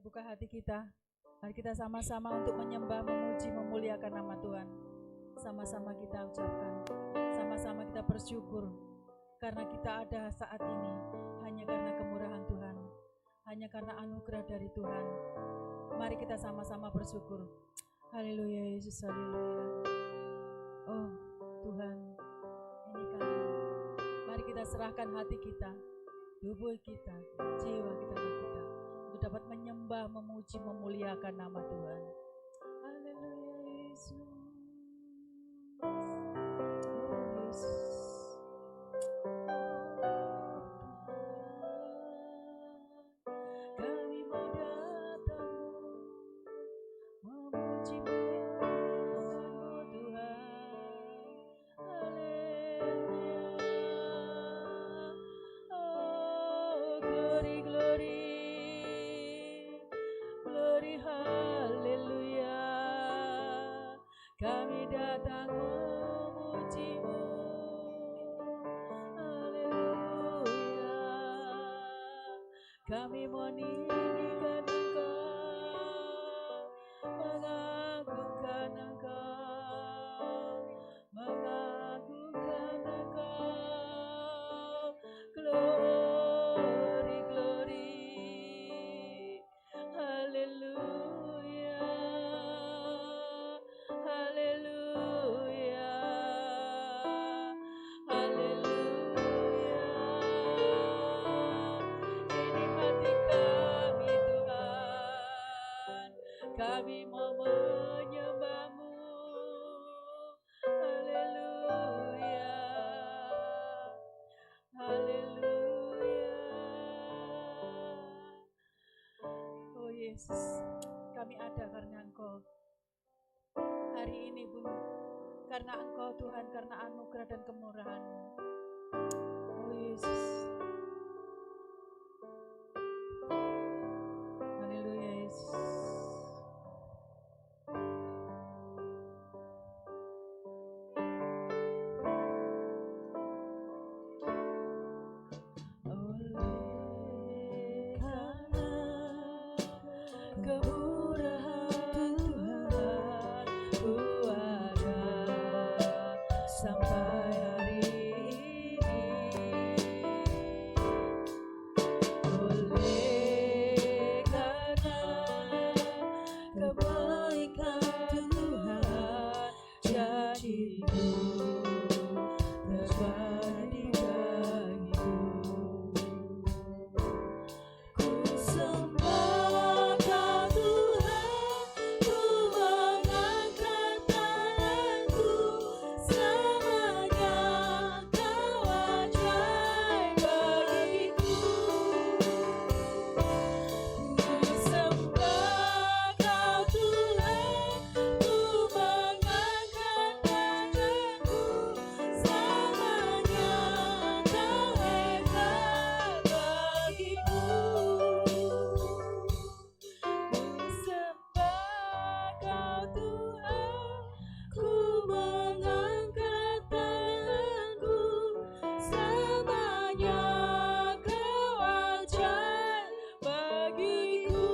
buka hati kita. Mari kita sama-sama untuk menyembah, memuji, memuliakan nama Tuhan. Sama-sama kita ucapkan, sama-sama kita bersyukur. Karena kita ada saat ini, hanya karena kemurahan Tuhan, hanya karena anugerah dari Tuhan. Mari kita sama-sama bersyukur. Haleluya Yesus, haleluya. Oh Tuhan, ini kami. Mari kita serahkan hati kita, tubuh kita, jiwa kita, untuk dapat menyembah, memuji, memuliakan nama Tuhan. Haleluya Yesus. Oh Yesus. Kami datang memuji-Mu, haleluya. Kami meninggikan Engkau, mengagungkan Engkau, mengagungkan Engkau. Glory, glory, haleluya. Haleluya, haleluya. Ini hati kami Tuhan, kami mau menyembah-Mu. Haleluya, haleluya. Oh Yesus, kami ada karena Engkau. Hari ini pun karena Engkau Tuhan, karena anugerah dan kemurahan-Mu. Oh Yesus. Haleluya Yesus. Oleh karena kemurahan Tuhan, ku ada sampai hari ini. Oleh karena kebaikan Tuhan, janji-Mu terjadi bagiku. Ku sembah Kau Tuhan, ku mengangkat tanganku, selamanya Kau ajaib bagiku. Ku sembah Kau Tuhan, ku mengangkat tanganku, selamanya Kau hebat bagiku. Ku sembah Kau Tuhan, ku mengangkat tanganku, selamanya Kau ajaib bagiku.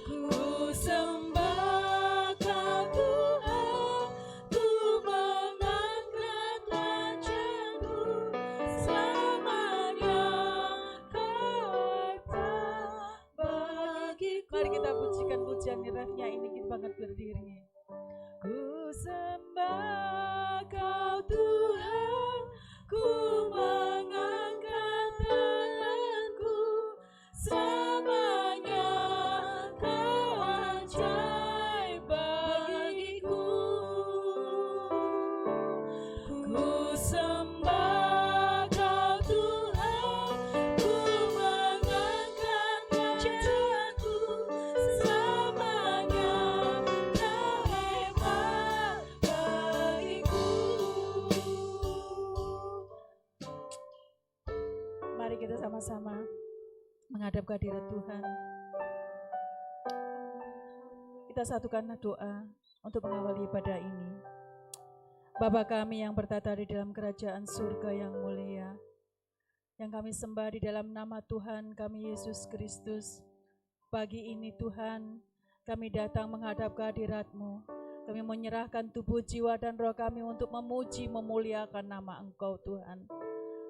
Ku sembah Kau Tuhan, ku mengangkat wajahku, selamanya Kau hebat bagiku. Mari kita pujikan pujian refnya ini, kita banget berdiri. Ku sembah Kau Tuhan, ku mengangkat tanganku, selamanya Kau ajaib bagiku. Ku sembah Kau Tuhan, ku mengangkat wajahku, selamanya Kau hebat bagiku. Mari kita sama-sama menghadap kehadirat Tuhan. Kita satukan doa untuk mengawali ibadah ini. Bapa kami yang bertata di dalam kerajaan surga yang mulia, yang kami sembah di dalam nama Tuhan kami Yesus Kristus. Pagi ini Tuhan, kami datang menghadap kehadirat-Mu. Kami menyerahkan tubuh, jiwa, dan roh kami untuk memuji, memuliakan nama Engkau Tuhan.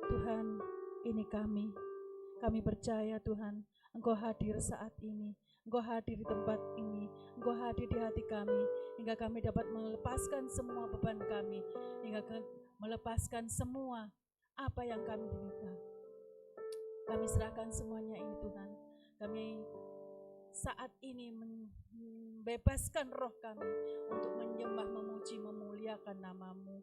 Tuhan, ini kami. Kami percaya Tuhan, Engkau hadir saat ini. Engkau hadir di tempat ini. Engkau hadir di hati kami. Hingga kami dapat melepaskan semua beban kami. Hingga melepaskan semua apa yang kami derita. Kami serahkan semuanya ini Tuhan. Kami saat ini membebaskan roh kami untuk menyembah, memuji, memuliakan nama-Mu.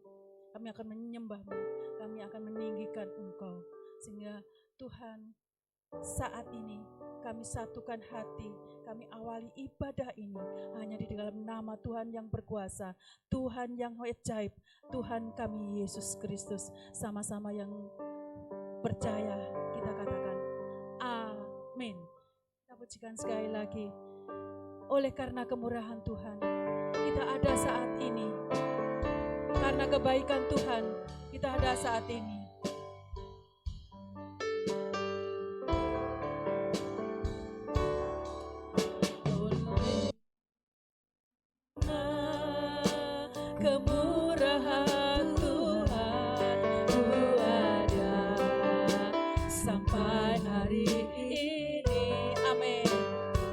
Kami akan menyembah-Mu, kami akan meninggikan Engkau. Sehingga Tuhan, saat ini kami satukan hati, kami awali ibadah ini hanya di dalam nama Tuhan yang berkuasa, Tuhan yang ajaib, Tuhan kami Yesus Kristus. Sama-sama yang percaya kita katakan amin. Kita pujikan sekali lagi. Oleh karena kemurahan Tuhan, kita ada saat ini. Karena kebaikan Tuhan, kita ada saat ini. Kemurahan Tuhan, ku ada sampai hari ini. Amin.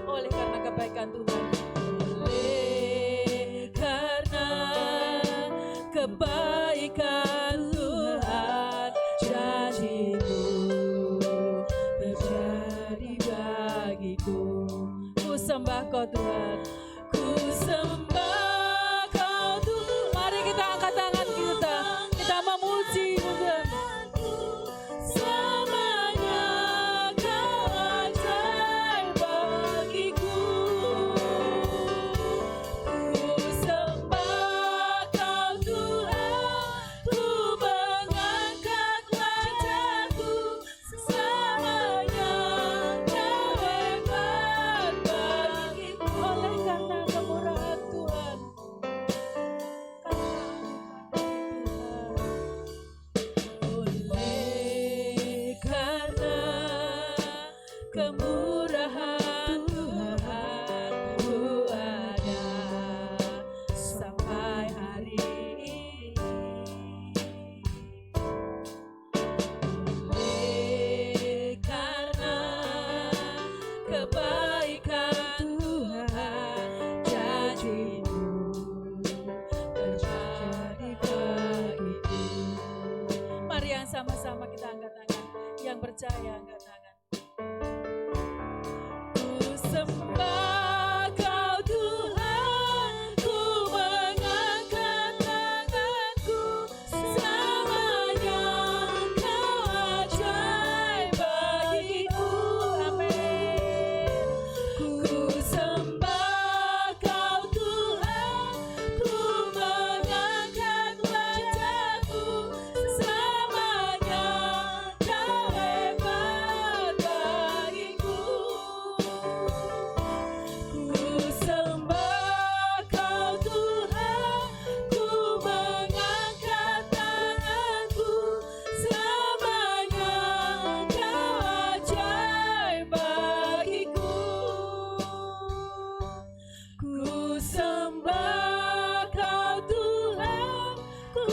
Oleh karena kebaikan Tuhan, oleh karena kebaikan Tuhan, janji-Mu terjadi bagiku. Ku sembah Kau Tuhan, ku sembah Kau Tuhan. Mari kita angkat tangan kita memuji Tuhan. Selamanya Kau ajaib bagiku. Ku sembah Kau Tuhan, ku mengangkat wajahku. Selamanya Kau hebat bagiku. Oleh karena kemurahan Tuhan, oleh karena kemurahan Tuhan, ku ada sampai hari ini. Oleh karena kebaikan Tuhan, janji-Mu terjadi bagiku. Mari yang sama-sama kita angkat tangan. Yang percaya angkat tangan. Ku sembah Kau Tuhan, ku mengangkat tanganku. Selamanya Kau ajaib bagiku. Amin. Ku sembah Kau Tuhan, ku mengangkat wajahku. Selamanya Kau hebat bagiku. Ku sembah Kau Tuhan, ku mengangkat tanganku. Selamanya Kau ajaib bagiku. Ku sembah Kau Tuhan, ku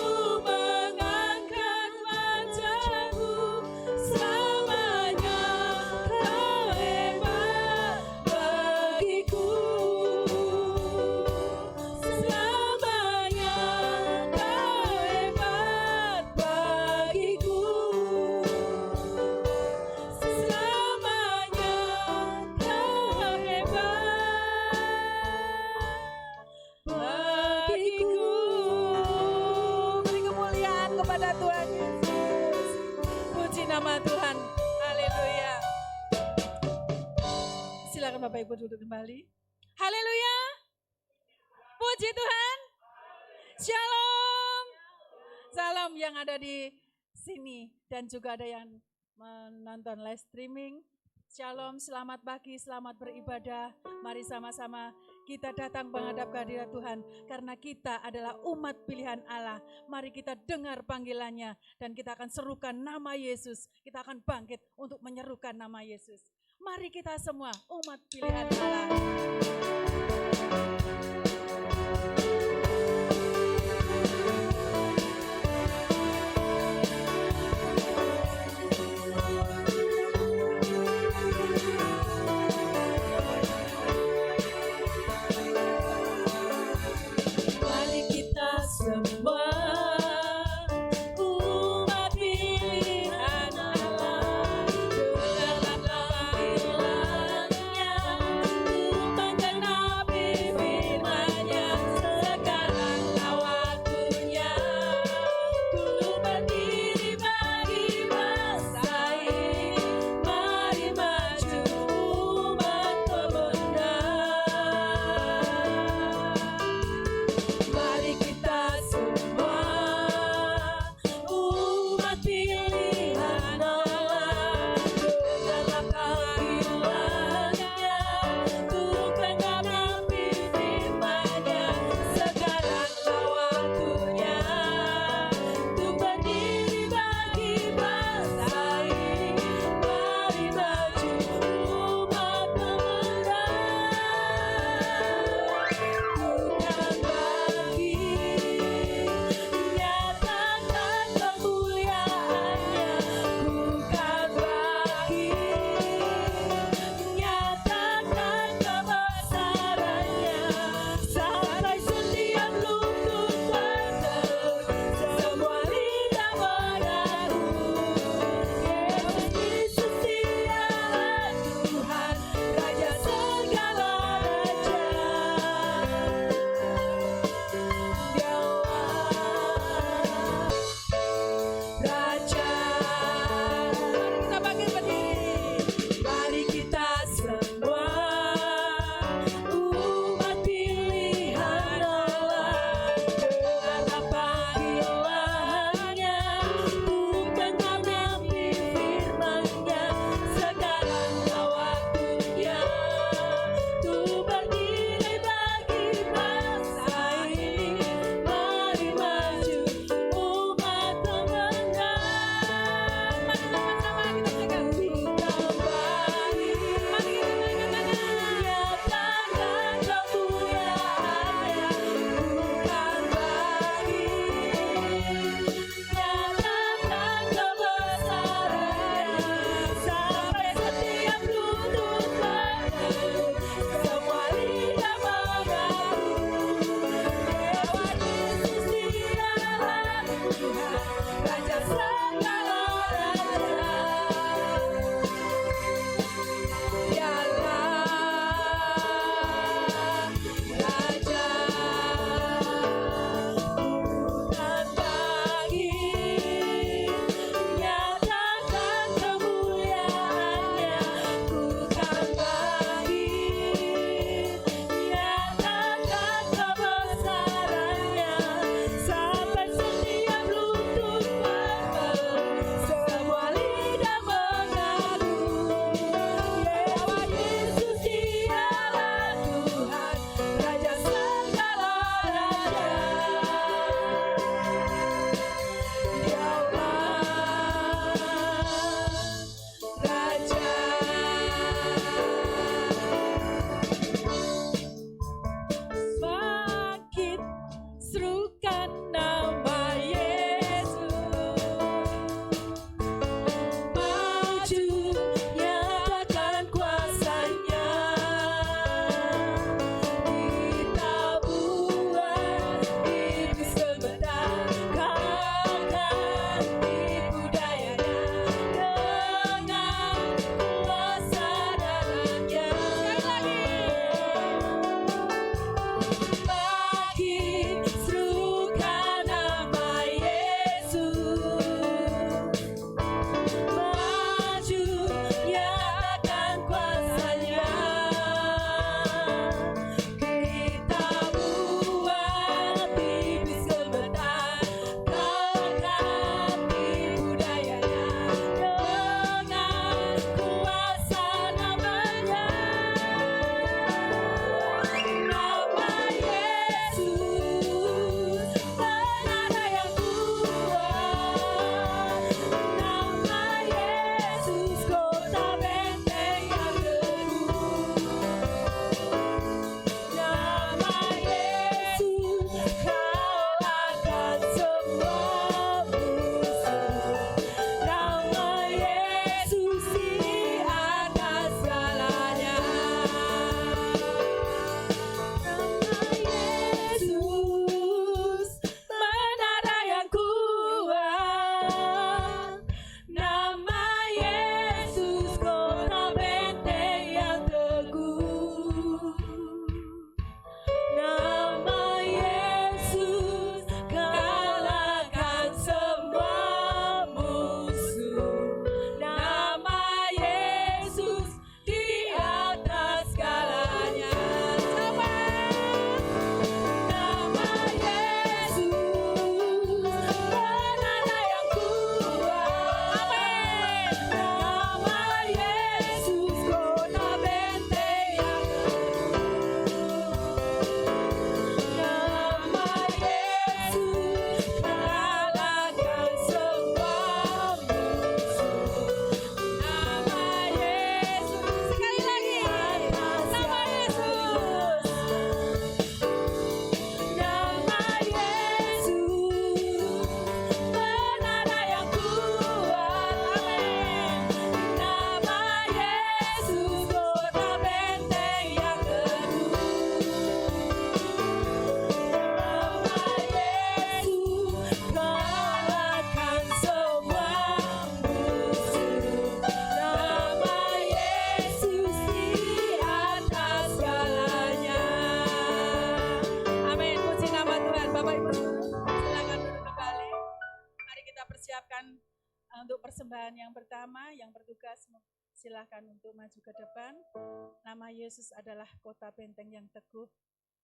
mengangkat wajahku. Selamanya Kau hebat bagiku. Selamanya Kau hebat bagiku. Selamanya Kau hebat bagiku. Beri kemuliaan kepada Tuhan Yesus. Puji nama Tuhan. Haleluya. Silakan Bapak Ibu duduk kembali. Haleluya. Puji Tuhan. Shalom. Salam yang ada di sini dan juga ada yang menonton live streaming. Shalom, selamat pagi, selamat beribadah. Mari sama-sama Kita datang menghadap kehadirat Tuhan karena kita adalah umat pilihan Allah. Mari kita dengar panggilannya dan kita akan serukan nama Yesus. Kita akan bangkit untuk menyerukan nama Yesus. Mari kita semua umat pilihan Allah. Mari kita semua umat pilihan Allah, dengarlah panggilannya untuk menggenapi firman-Nya. Untuk persembahan yang pertama, yang bertugas silahkan untuk maju ke depan. Nama Yesus adalah kota benteng yang teguh,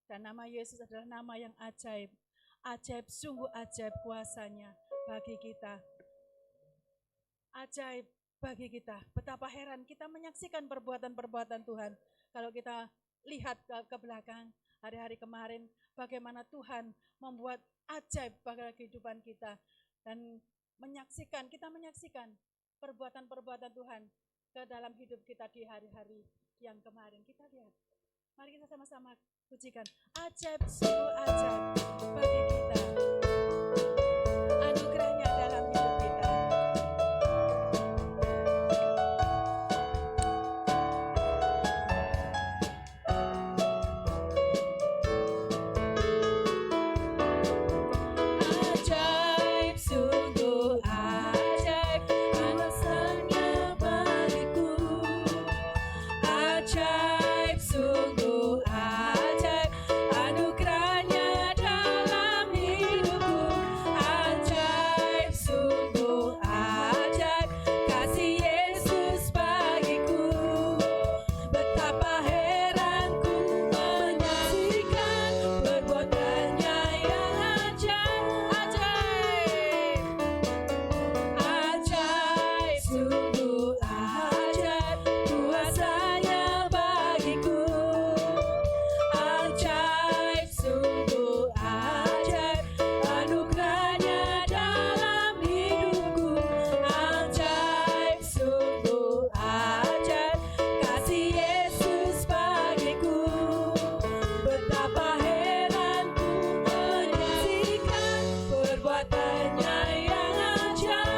dan nama Yesus adalah nama yang ajaib. Ajaib, sungguh ajaib kuasanya bagi kita. Ajaib bagi kita. Betapa heran kita menyaksikan perbuatan-perbuatan Tuhan. Kalau kita lihat ke belakang, hari-hari kemarin, bagaimana Tuhan membuat ajaib bagi kehidupan kita. Dan kita menyaksikan perbuatan-perbuatan Tuhan ke dalam hidup kita di hari-hari yang kemarin. Kita lihat. Mari kita sama-sama pujikan. Ajaib, sungguh ajaib bagi kita. Anugerahnya dalam hidup kita. Ajaib, sungguh ajaib, kuasanya bagiku. Ajaib, sungguh ajaib, anugerahnya dalam hidupku. Ajaib, sungguh ajaib, kasih Yesus bagiku. Betapa heranku menyaksikan perbuatannya yang ajaib. Ajaib, sungguh ajaib, kuasanya bagiku. Ajaib, sungguh ajaib, anugerahnya dalam hidupku. Ajaib, sungguh ajaib, kasih Yesus bagiku. Betapa heranku menyaksikan perbuatannya yang ajaib.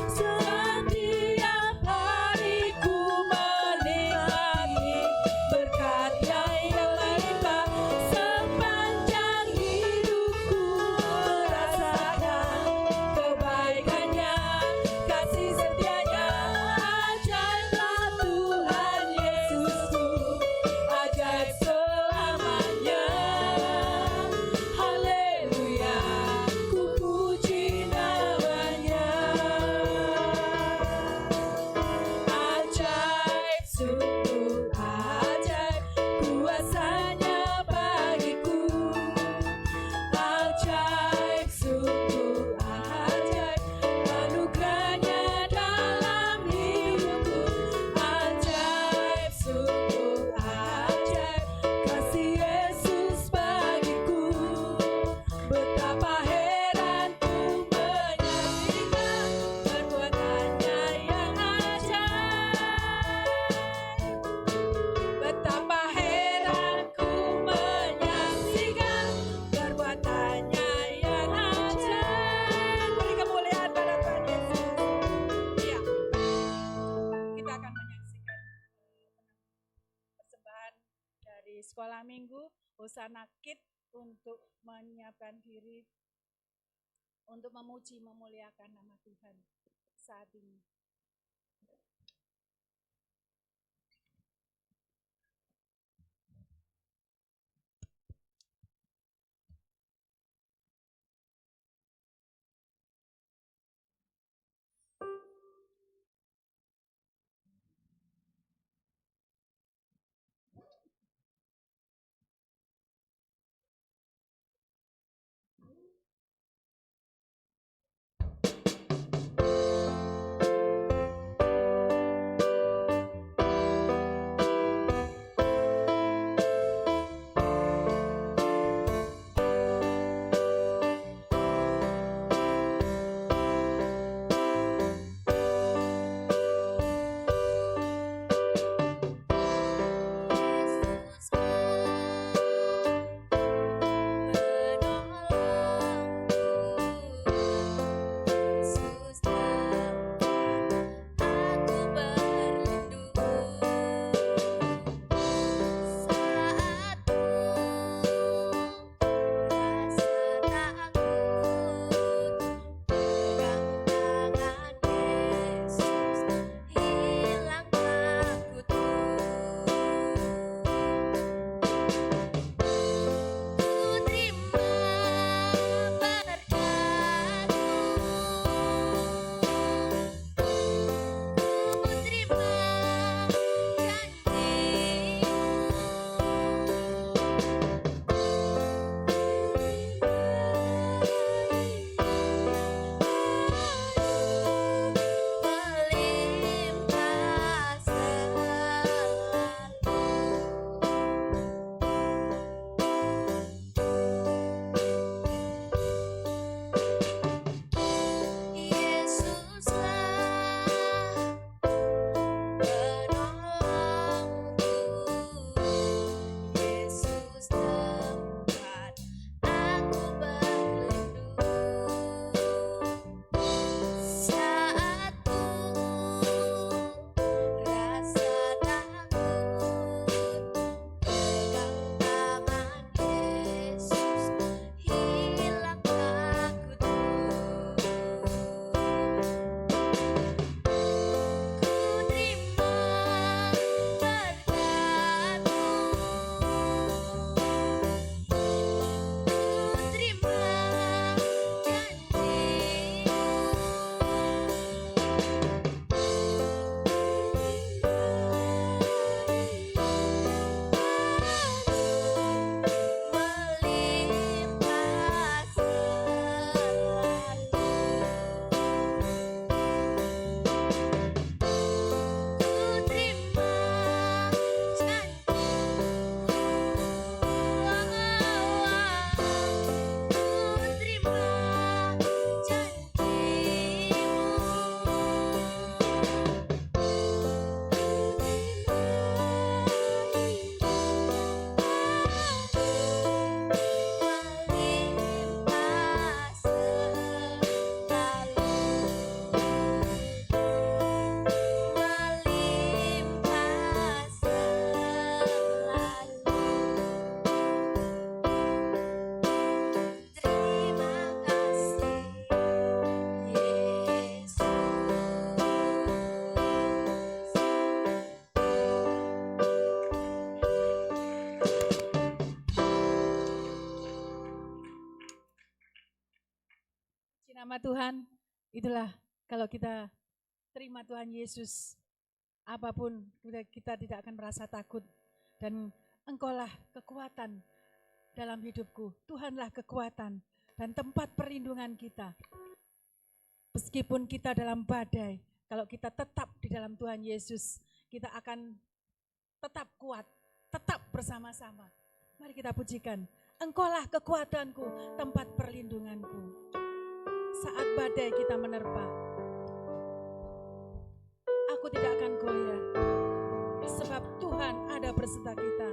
Setiap hari ku menikmati berkat-Nya yang melimpah. Sepanjang hidupku merasakan kebaikan-Nya, kasih setia-Nya. Ajaiblah Tuhan Yesusku, ajaib selamanya. Haleluya, ku puji namanya. Ajaib, sungguh ajaib, kuasanya bagiku. Ajaib, sungguh ajaib, anugerahnya dalam hidupku. Ajaib, sungguh ajaib, kasih Yesus bagiku. Betapa heranku menyaksikan perbuatannya yang ajaib. Betapa heranku menyaksikan perbuatannya yang ajaib. Beri kemuliaan pada Tuhan Yesus. Ya, kita akan menyaksikan persembahan dari sekolah minggu Hosana Kid untuk menyiapkan diri untuk memuji memuliakan nama Tuhan saat ini. Tuhan, itulah kalau kita terima Tuhan Yesus, apapun kita tidak akan merasa takut. Dan Engkaulah kekuatan dalam hidupku. Tuhanlah kekuatan dan tempat perlindungan kita. Meskipun kita dalam badai, kalau kita tetap di dalam Tuhan Yesus, kita akan tetap kuat, tetap bersama-sama. Mari kita pujikan. Engkaulah kekuatanku, tempat perlindunganku. Saat badai kita menerpa, aku tidak akan goyah, sebab Tuhan ada berserta kita.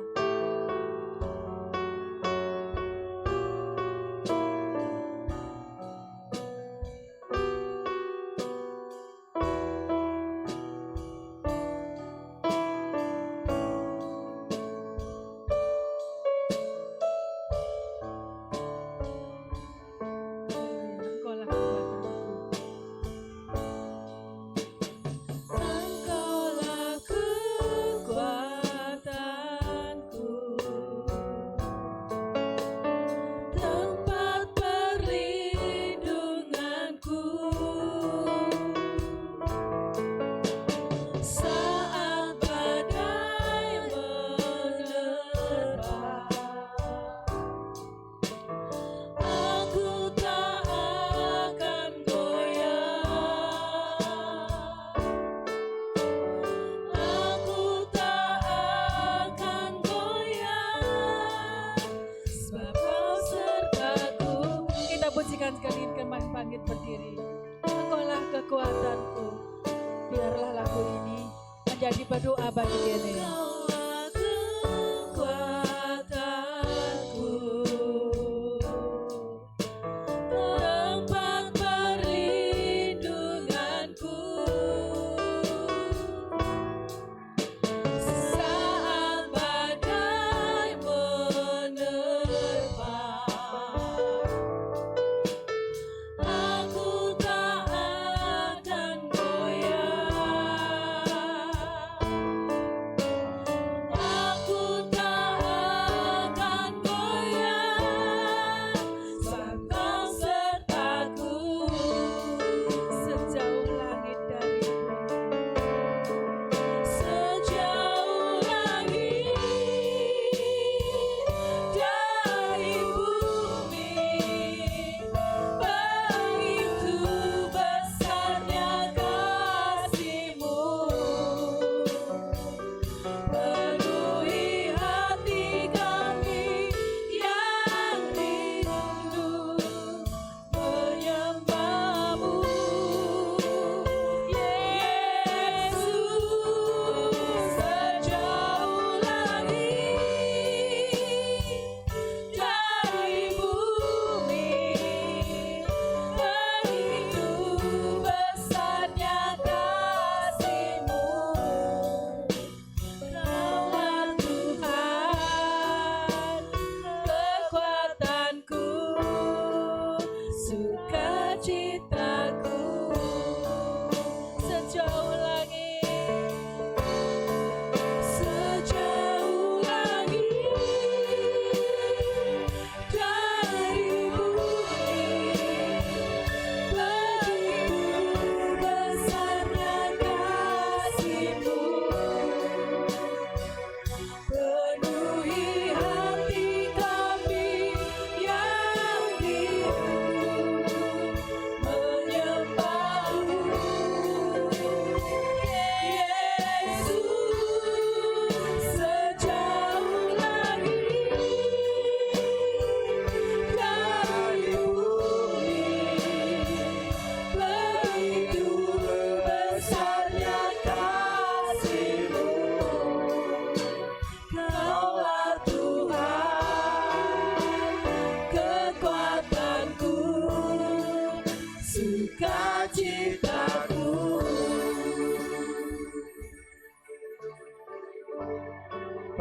Berdoa bagi dia.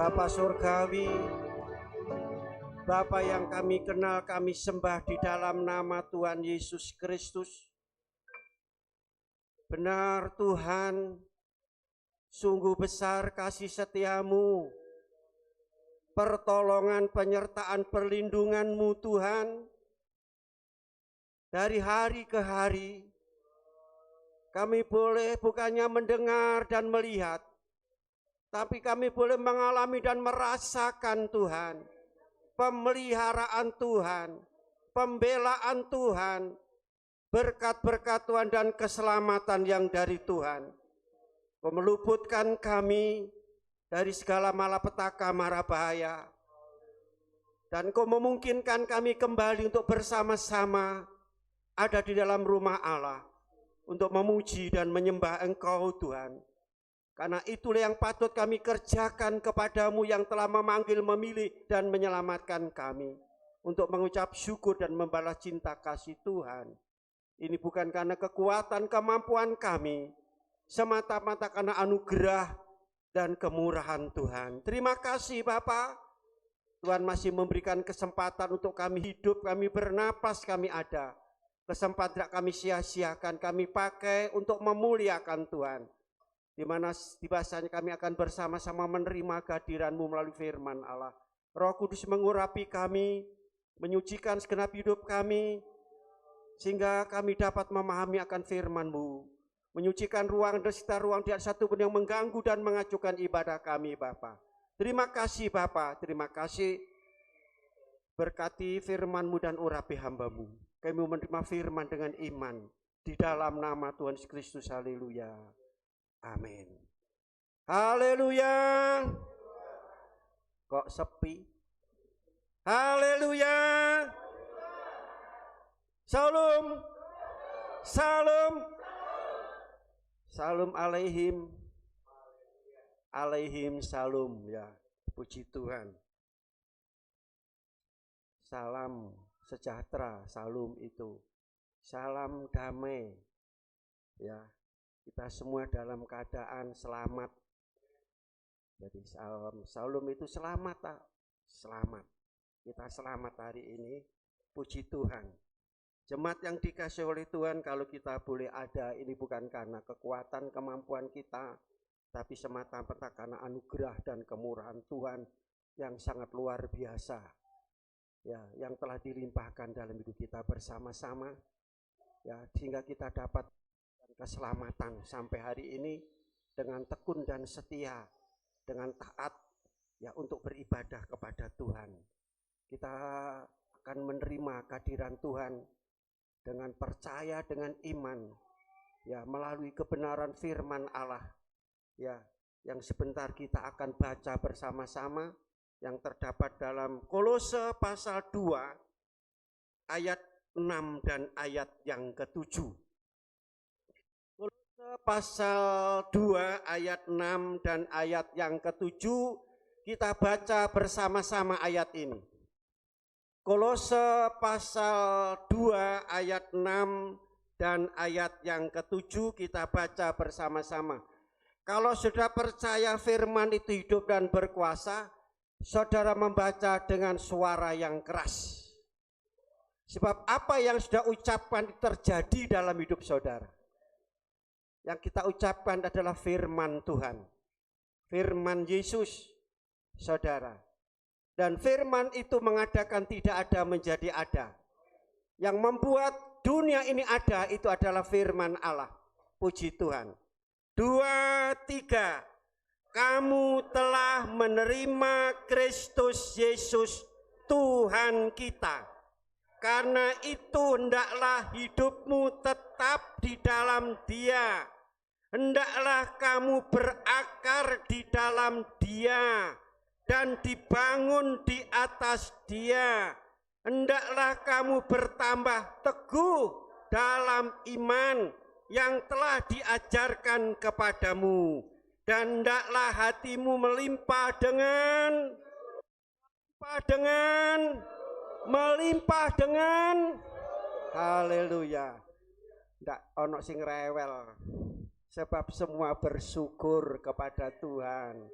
Bapa Surgawi, Bapa yang kami kenal, kami sembah di dalam nama Tuhan Yesus Kristus. Benar Tuhan, sungguh besar kasih setiamu, pertolongan, penyertaan, perlindunganmu Tuhan. dari hari ke hari, kami boleh bukannya mendengar dan melihat, tapi kami boleh mengalami dan merasakan Tuhan, pemeliharaan Tuhan, pembelaan Tuhan, berkat-berkat Tuhan dan keselamatan yang dari Tuhan. Kau meluputkan kami dari segala malapetaka mara bahaya, dan Kau memungkinkan kami kembali untuk bersama-sama ada di dalam rumah Allah untuk memuji dan menyembah Engkau Tuhan. Karena itulah yang patut kami kerjakan kepadamu yang telah memanggil, memilih, dan menyelamatkan kami untuk mengucap syukur dan membalas cinta kasih Tuhan. Ini bukan karena kekuatan kemampuan kami, semata-mata karena anugerah dan kemurahan Tuhan. Terima kasih Bapa. Tuhan masih memberikan kesempatan untuk kami hidup, kami bernapas, kami ada. Kesempatan tidak kami sia-siakan, kami pakai untuk memuliakan Tuhan. Di mana di bahasanya kami akan bersama-sama menerima kehadiran-Mu melalui firman Allah. Roh Kudus mengurapi kami, menyucikan segenap hidup kami, sehingga kami dapat memahami akan firman-Mu. Menyucikan ruang dan sekitar ruang, tidak satu pun yang mengganggu dan mengacuhkan ibadah kami Bapa. Terima kasih Bapa, terima kasih. Berkati firman-Mu dan urapi hamba-Mu. Kami menerima firman dengan iman di dalam nama Tuhan Yesus Kristus. Haleluya. Amin. Haleluya. Kok sepi? Haleluya. Salam. Salam. Salam alaihim. Alaihim salam, ya. Puji Tuhan. Salam sejahtera, salam itu. Salam damai. Ya. Kita semua dalam keadaan selamat. Jadi salam itu selamat, tak? Selamat. Kita selamat hari ini. Puji Tuhan. Jemaat yang dikasihi oleh Tuhan, kalau kita boleh ada, ini bukan karena kekuatan kemampuan kita, tapi semata-mata karena anugerah dan kemurahan Tuhan yang sangat luar biasa, ya, yang telah dilimpahkan dalam hidup kita bersama-sama, ya, sehingga kita dapat keselamatan sampai hari ini dengan tekun dan setia, dengan taat, ya, untuk beribadah kepada Tuhan. Kita akan menerima kehadiran Tuhan dengan percaya, dengan iman, ya, melalui kebenaran firman Allah, ya, yang sebentar kita akan baca bersama-sama, yang terdapat dalam Kolose pasal 2 ayat 6 dan ayat yang ke-7. Kolose pasal 2 ayat 6 dan ayat yang ke-7, kita baca bersama-sama ayat ini. Kolose pasal 2 ayat 6 dan ayat yang ke-7 kita baca bersama-sama. Kalau sudah percaya firman itu hidup dan berkuasa, saudara membaca dengan suara yang keras. Sebab apa yang sudah ucapkan terjadi dalam hidup saudara. Yang kita ucapkan adalah firman Tuhan. Firman Yesus, saudara. Dan firman itu mengadakan tidak ada menjadi ada. Yang membuat dunia ini ada itu adalah firman Allah. Puji Tuhan. 2, 3. Kamu telah menerima Kristus Yesus Tuhan kita. Karena itu hendaklah hidupmu tetap di dalam Dia. Hendaklah kamu berakar di dalam Dia dan dibangun di atas Dia. Hendaklah kamu bertambah teguh dalam iman yang telah diajarkan kepadamu, dan hendaklah hatimu melimpah dengan haleluya. Ndak ono sing rewel, sebab semua bersyukur kepada Tuhan.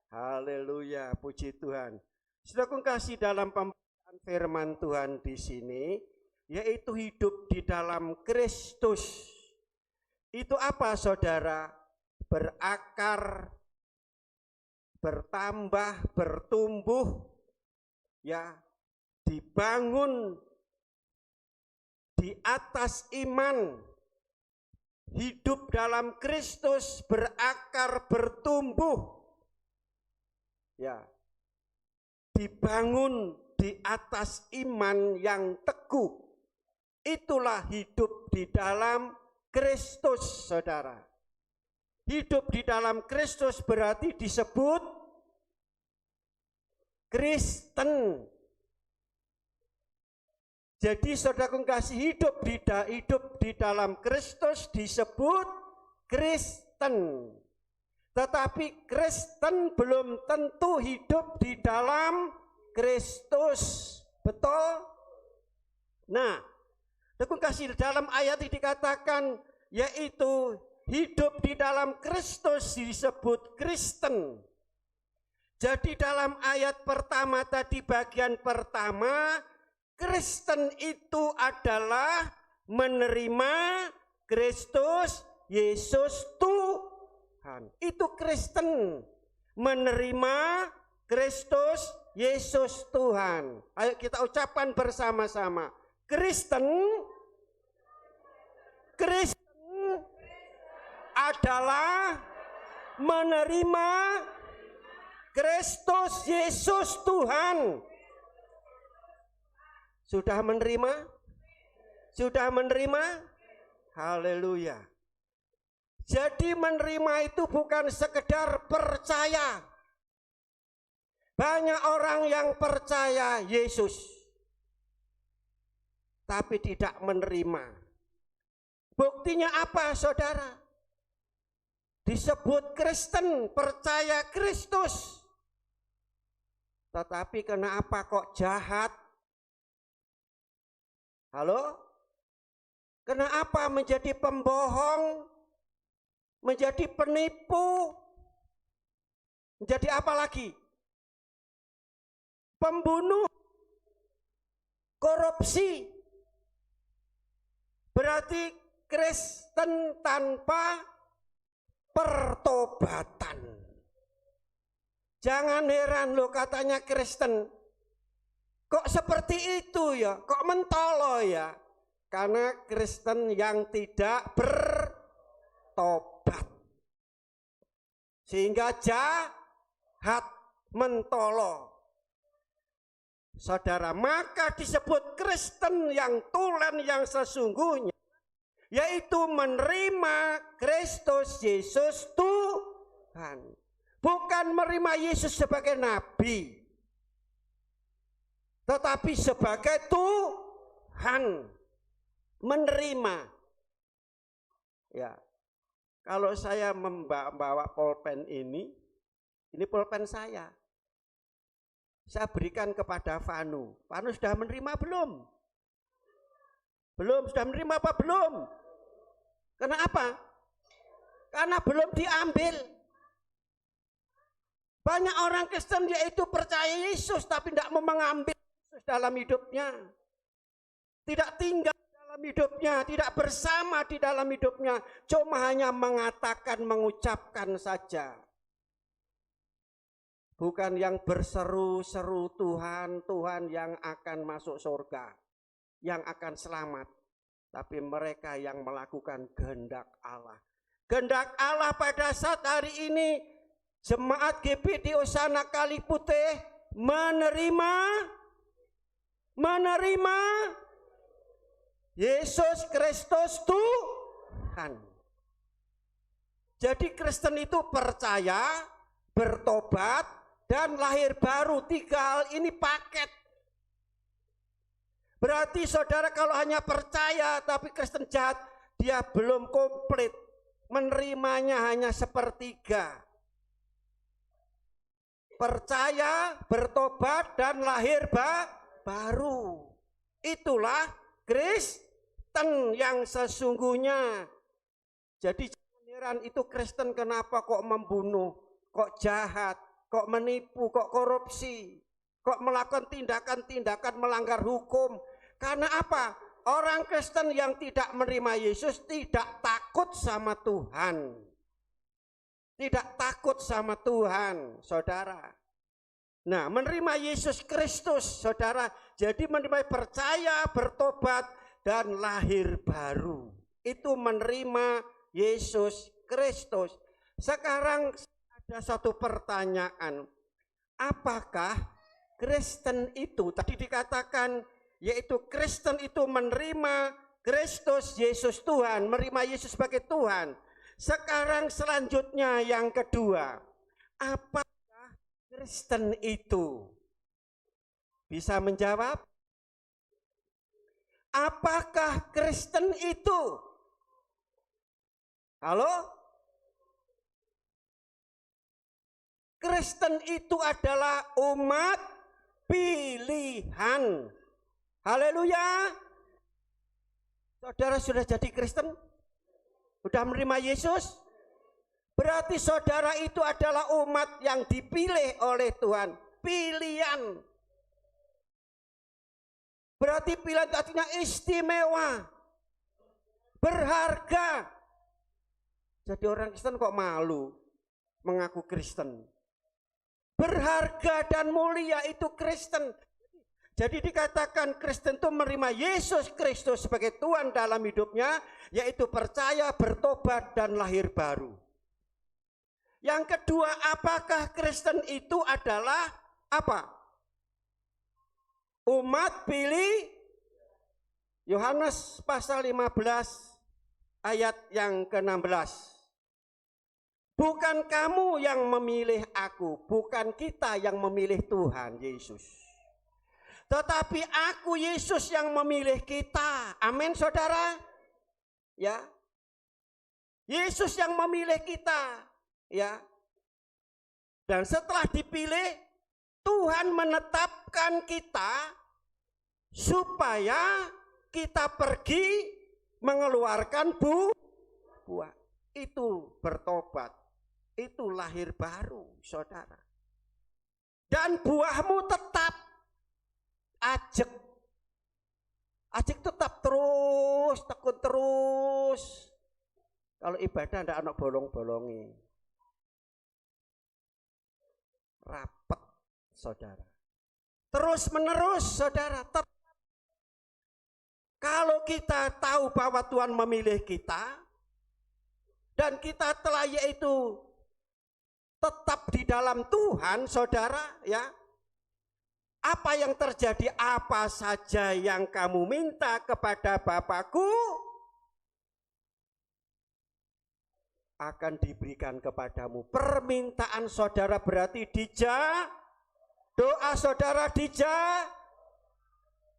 Haleluya, puji Tuhan. Sudah kasih dalam pembacaan firman Tuhan di sini, yaitu hidup di dalam Kristus. Itu apa saudara? Berakar, bertambah, bertumbuh, ya, dibangun di atas iman, hidup dalam Kristus, berakar, bertumbuh, ya, dibangun di atas iman yang teguh. Itulah hidup di dalam Kristus, saudara. Hidup di dalam Kristus berarti disebut Kristen. Jadi saudara kasih hidup di dalam Kristus disebut Kristen. Tetapi Kristen belum tentu hidup di dalam Kristus. Betul? Nah, saudara kasih dalam ayat ini dikatakan yaitu hidup di dalam Kristus disebut Kristen. Jadi dalam ayat pertama tadi bagian pertama, Kristen itu adalah menerima Kristus Yesus Tuhan. Itu Kristen, menerima Kristus Yesus Tuhan. Ayo kita ucapkan bersama-sama. Kristen adalah menerima Kristus Yesus Tuhan. Sudah menerima? Sudah menerima? Haleluya. Jadi menerima itu bukan sekedar percaya. Banyak orang yang percaya Yesus, tapi tidak menerima. Buktinya apa, saudara? Disebut Kristen, percaya Kristus. Tetapi kenapa kok jahat? Halo? Kenapa menjadi pembohong? Menjadi penipu? Menjadi apa lagi? Pembunuh? Korupsi? Berarti Kristen tanpa pertobatan. Jangan heran loh katanya Kristen. Kok seperti itu ya? Kok mentolo ya? Karena Kristen yang tidak bertobat. Sehingga jahat, mentolo. Saudara, maka disebut Kristen yang tulen yang sesungguhnya, yaitu menerima Kristus Yesus Tuhan. Bukan menerima Yesus sebagai nabi, tetapi sebagai Tuhan. Menerima. Ya, kalau saya membawa pulpen ini pulpen saya. Saya berikan kepada Vanu. Vanu sudah menerima belum? Belum, sudah menerima apa belum? Kenapa? Karena belum diambil. Banyak orang Kristen yaitu percaya Yesus tapi tidak mau mengambil Yesus dalam hidupnya. Tidak tinggal dalam hidupnya, tidak bersama di dalam hidupnya. Cuma hanya mengatakan, mengucapkan saja. Bukan yang berseru-seru Tuhan, Tuhan yang akan masuk surga, yang akan selamat. Tapi mereka yang melakukan kehendak Allah. Kehendak Allah pada saat hari ini, Jemaat GBD Hosana Kaliputih menerima Yesus Kristus Tuhan. Jadi Kristen itu percaya, bertobat, dan lahir baru. 3 hal ini paket. Berarti saudara kalau hanya percaya tapi Kristen jahat, dia belum komplit. Menerimanya hanya sepertiga. Percaya, bertobat, dan lahir baru. Itulah Kristen yang sesungguhnya. Jadi jangan heran itu Kristen kenapa kok membunuh, kok jahat, kok menipu, kok korupsi, kok melakukan tindakan-tindakan melanggar hukum. Karena apa? Orang Kristen yang tidak menerima Yesus tidak takut sama Tuhan. Tidak takut sama Tuhan, saudara. Nah, menerima Yesus Kristus, saudara, jadi menerima percaya, bertobat, dan lahir baru. Itu menerima Yesus Kristus. Sekarang ada satu pertanyaan. Apakah Kristen itu, tadi dikatakan, yaitu Kristen itu menerima Kristus Yesus Tuhan, menerima Yesus sebagai Tuhan. Sekarang selanjutnya yang kedua, apakah Kristen itu? Bisa menjawab? Apakah Kristen itu? Halo? Kristen itu adalah umat pilihan. Haleluya. Saudara sudah jadi Kristen? Sudah menerima Yesus? Berarti saudara itu adalah umat yang dipilih oleh Tuhan. Pilihan. Berarti pilihan artinya istimewa. Berharga. Jadi orang Kristen kok malu mengaku Kristen. Berharga dan mulia itu Kristen. Jadi dikatakan Kristen itu menerima Yesus Kristus sebagai Tuhan dalam hidupnya, yaitu percaya, bertobat, dan lahir baru. Yang kedua, apakah Kristen itu adalah apa? Umat pilih. Yohanes pasal 15 ayat yang ke-16. Bukan kamu yang memilih aku, bukan kita yang memilih Tuhan Yesus. Tetapi aku Yesus yang memilih kita. Amin saudara. Ya. Yesus yang memilih kita. Ya. Dan setelah dipilih, Tuhan menetapkan kita supaya kita pergi mengeluarkan buah. Itu bertobat. Itu lahir baru, saudara. Dan buahmu tetap ajek. Ajek tetap terus, tekun terus. Kalau ibadah tidak ada bolong-bolongi. Rapat, saudara. Terus menerus, saudara. Kalau kita tahu bahwa Tuhan memilih kita, dan kita telah yaitu tetap di dalam Tuhan, saudara, ya. Apa yang terjadi, apa saja yang kamu minta kepada Bapakku akan diberikan kepadamu. Permintaan saudara berarti doa saudara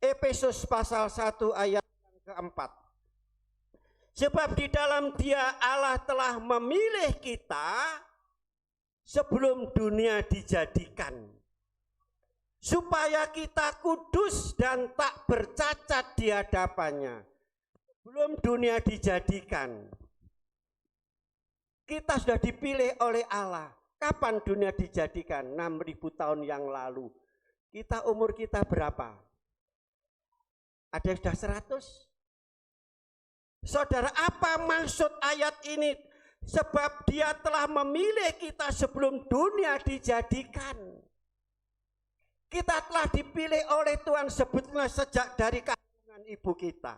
Efesus pasal 1 ayat yang keempat. Sebab di dalam Dia Allah telah memilih kita sebelum dunia dijadikan, supaya kita kudus dan tak bercacat di hadapannya. Sebelum dunia dijadikan, kita sudah dipilih oleh Allah. Kapan dunia dijadikan? 6.000 tahun yang lalu. Umur kita berapa? Ada yang sudah 100? Saudara, apa maksud ayat ini? Sebab Dia telah memilih kita sebelum dunia dijadikan. Kita telah dipilih oleh Tuhan sebetulnya sejak dari kandungan ibu kita.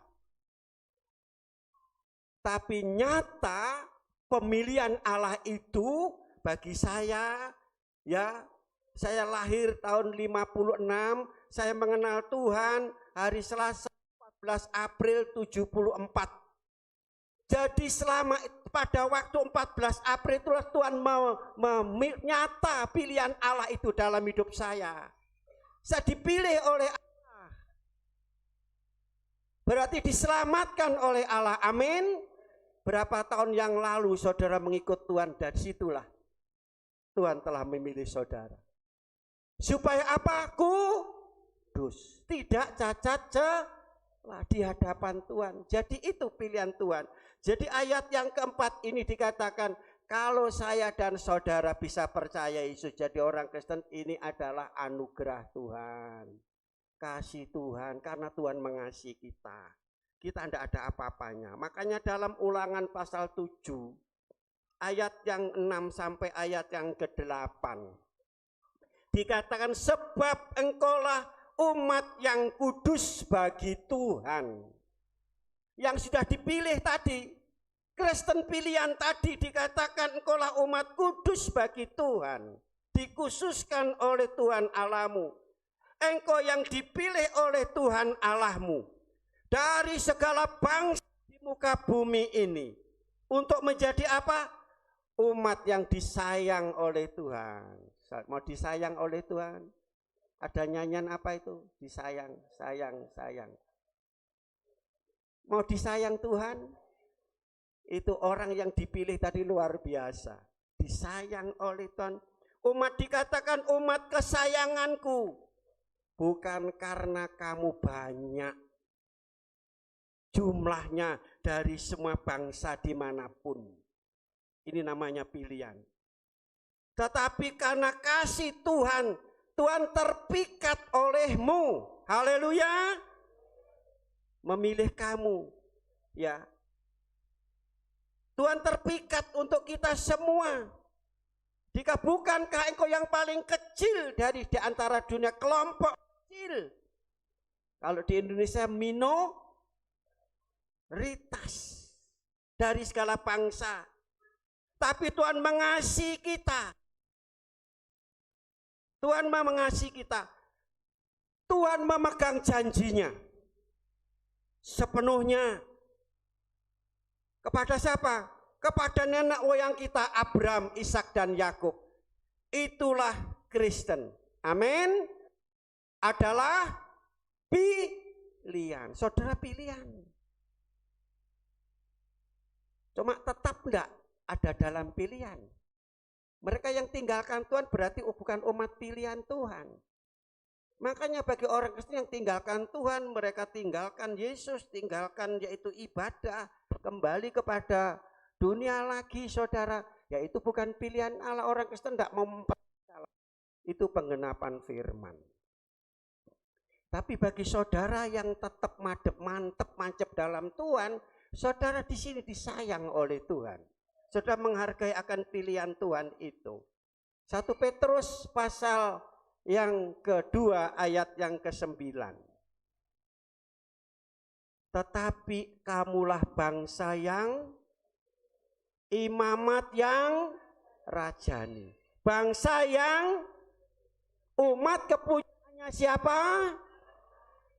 Tapi nyata pemilihan Allah itu bagi saya, ya, saya lahir tahun 56, saya mengenal Tuhan hari Selasa 14 April 74. Jadi selama pada waktu 14 April itulah Tuhan nyata pilihan Allah itu dalam hidup saya. Saya dipilih oleh Allah. Berarti diselamatkan oleh Allah. Amin. Berapa tahun yang lalu saudara mengikut Tuhan, dari situlah Tuhan telah memilih saudara. Supaya apa? Kudus, tidak cacat celah di hadapan Tuhan. Jadi itu pilihan Tuhan. Jadi ayat yang keempat ini dikatakan, kalau saya dan saudara bisa percaya Yesus jadi orang Kristen, ini adalah anugerah Tuhan, kasih Tuhan, karena Tuhan mengasihi kita. Kita tidak ada apa-apanya. Makanya dalam Ulangan pasal 7 ayat yang 6 sampai ayat yang ke-8 dikatakan, sebab engkaulah umat yang kudus bagi Tuhan. yang sudah dipilih tadi, Kristen pilihan tadi dikatakan engkaulah umat kudus bagi Tuhan, dikhususkan oleh Tuhan Allahmu. Engkau yang dipilih oleh Tuhan Allahmu dari segala bangsa di muka bumi ini untuk menjadi apa? Umat yang disayang oleh Tuhan. Mau disayang oleh Tuhan? Ada nyanyian apa itu? Disayang, sayang, sayang. Mau disayang Tuhan? Itu orang yang dipilih tadi luar biasa. Disayang oleh Tuhan. Umat dikatakan umat kesayanganku. Bukan karena kamu banyak jumlahnya dari semua bangsa dimanapun. Ini namanya pilihan. Tetapi karena kasih Tuhan, Tuhan terpikat olehmu. Haleluya. Memilih kamu. Ya. Tuhan terpikat untuk kita semua. Jika bukankah engkau yang paling kecil dari di antara dunia, kelompok kecil. Kalau di Indonesia minoritas dari segala bangsa. Tapi Tuhan mengasihi kita. Tuhan mengasihi kita. Tuhan memegang janjinya sepenuhnya. Kepada siapa? Kepada nenek moyang kita Abraham, Ishak dan Yakub. Itulah Kristen. Amin. Adalah pilihan. Saudara pilihan. Cuma tetap enggak ada dalam pilihan. Mereka yang tinggalkan Tuhan berarti bukan umat pilihan Tuhan. Makanya bagi orang Kristen yang tinggalkan Tuhan, mereka tinggalkan Yesus, tinggalkan yaitu ibadah, kembali kepada dunia lagi, saudara. Yaitu bukan pilihan Allah. Orang Kristen tidak mau mempercayai. Itu penggenapan firman. Tapi bagi saudara yang tetap mantep dalam Tuhan, saudara di sini disayang oleh Tuhan. Saudara menghargai akan pilihan Tuhan itu. 1 Petrus pasal yang kedua ayat yang ke-9. Tetapi kamulah bangsa yang imamat yang rajani. Bangsa yang umat kepunyaannya siapa?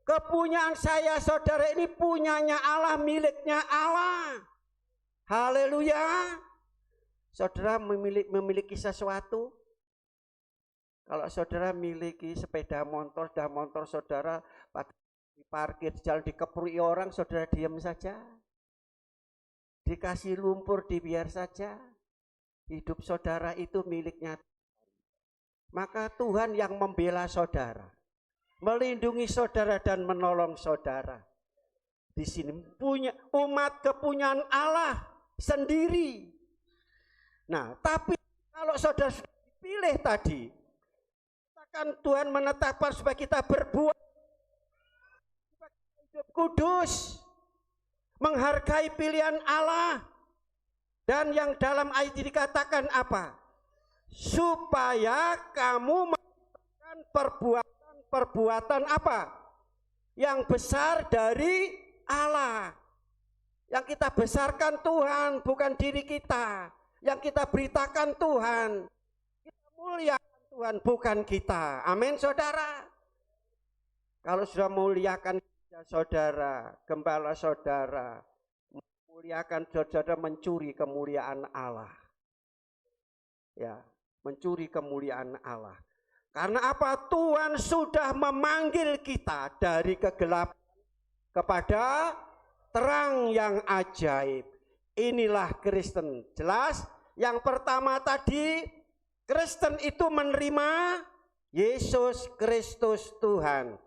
Kepunyaan saya saudara ini punyanya Allah, miliknya Allah. Haleluya. Saudara memiliki sesuatu. Kalau saudara memiliki sepeda motor saudara diparkir jalan dikeprui orang, saudara diam saja. Dikasih lumpur dibiar saja. Hidup saudara itu miliknya. Maka Tuhan yang membela saudara, melindungi saudara dan menolong saudara. Di sini punya umat kepunyaan Allah sendiri. Nah, tapi kalau saudara sudah dipilih tadi, kan Tuhan menetapkan supaya kita berbuat hidup kudus, menghargai pilihan Allah. Dan yang dalam ayat ini dikatakan apa? Supaya kamu melakukan perbuatan apa? Yang besar dari Allah. Yang kita besarkan Tuhan, bukan diri kita. Yang kita beritakan Tuhan. Kita muliakan Tuhan, bukan kita. Amin, saudara. Kalau sudah muliakan saudara, gembala saudara, muliakan saudara, mencuri kemuliaan Allah. Ya, mencuri kemuliaan Allah. Karena apa? Tuhan sudah memanggil kita dari kegelapan kepada terang yang ajaib. Inilah Kristen. Jelas? Yang pertama tadi, Kristen itu menerima Yesus Kristus Tuhan.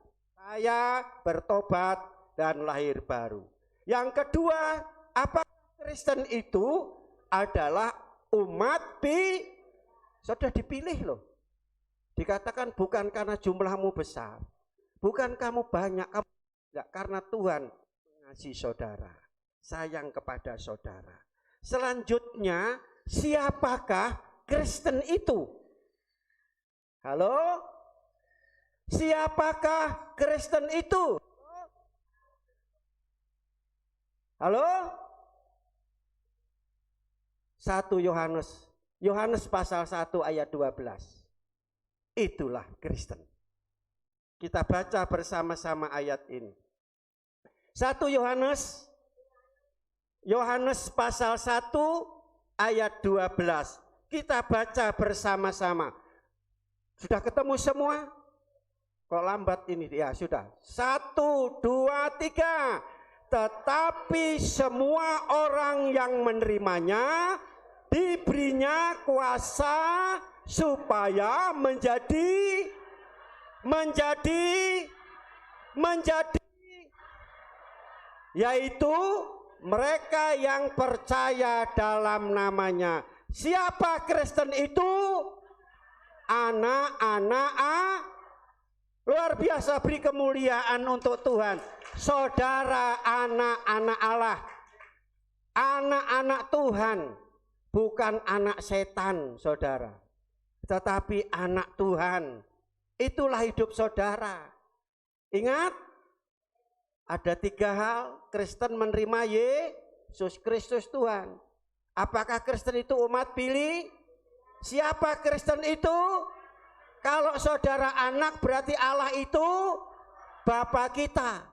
Saya bertobat dan lahir baru. Yang kedua, apa Kristen itu adalah umat sudah dipilih loh. Dikatakan bukan karena jumlahmu besar, bukan kamu banyak, kamu tidak, karena Tuhan mengasihi saudara, sayang kepada saudara. Selanjutnya, siapakah Kristen itu? Halo? Siapakah Kristen itu? Halo? 1 Yohanes pasal 1 ayat 12. Itulah Kristen. Kita baca bersama-sama ayat ini. 1 Yohanes pasal 1 ayat 12. Kita baca bersama-sama. Sudah ketemu semua? Kok lambat ini? Ya sudah. 1, 2, 3. Tetapi semua orang yang menerimanya diberinya kuasa supaya menjadi yaitu mereka yang percaya dalam namanya. Siapa Kristen itu? Anak-anak luar biasa, beri kemuliaan untuk Tuhan. Saudara, anak-anak Allah, anak-anak Tuhan, bukan anak setan, saudara, tetapi anak Tuhan. Itulah hidup saudara. Ingat, ada 3 hal Kristen menerima Yesus Kristus Tuhan. Apakah Kristen itu umat pilih? Siapa Kristen itu? Kalau saudara anak, berarti Allah itu Bapa kita.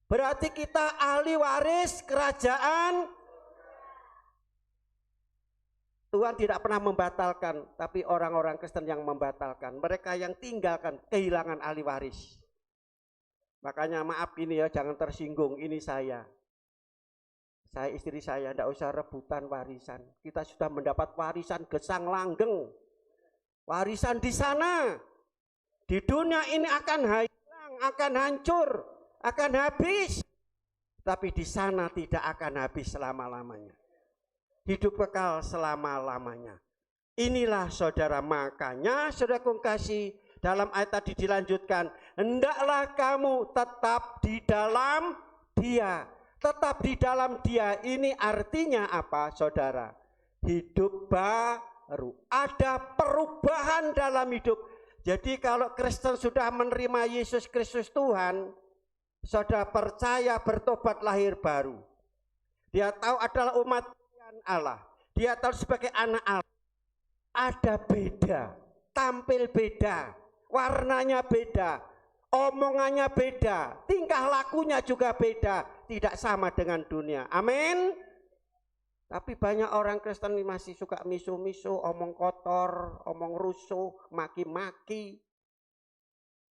Berarti kita ahli waris kerajaan. Tuhan tidak pernah membatalkan, tapi orang-orang Kristen yang membatalkan. Mereka yang tinggalkan, kehilangan ahli waris. Makanya maaf ini ya, jangan tersinggung, ini saya istri saya, tidak usah rebutan warisan. Kita sudah mendapat warisan gesang langgeng. Warisan di sana, di dunia ini akan hilang, akan hancur, akan habis. Tapi di sana tidak akan habis selama-lamanya. Hidup kekal selama-lamanya. Inilah saudara, makanya saudara kasih dalam ayat tadi dilanjutkan, hendaklah kamu tetap di dalam Dia. Tetap di dalam Dia ini artinya apa, saudara? Hidup baru. Ada perubahan dalam hidup. Jadi kalau Kristen sudah menerima Yesus Kristus Tuhan, saudara percaya, bertobat, lahir baru. Dia tahu adalah umat Allah. Dia tahu sebagai anak Allah. Ada beda, tampil beda, warnanya beda, omongannya beda, tingkah lakunya juga beda, tidak sama dengan dunia. Amin. Tapi banyak orang Kristen masih suka misu-misu, omong kotor, omong rusuh, maki-maki,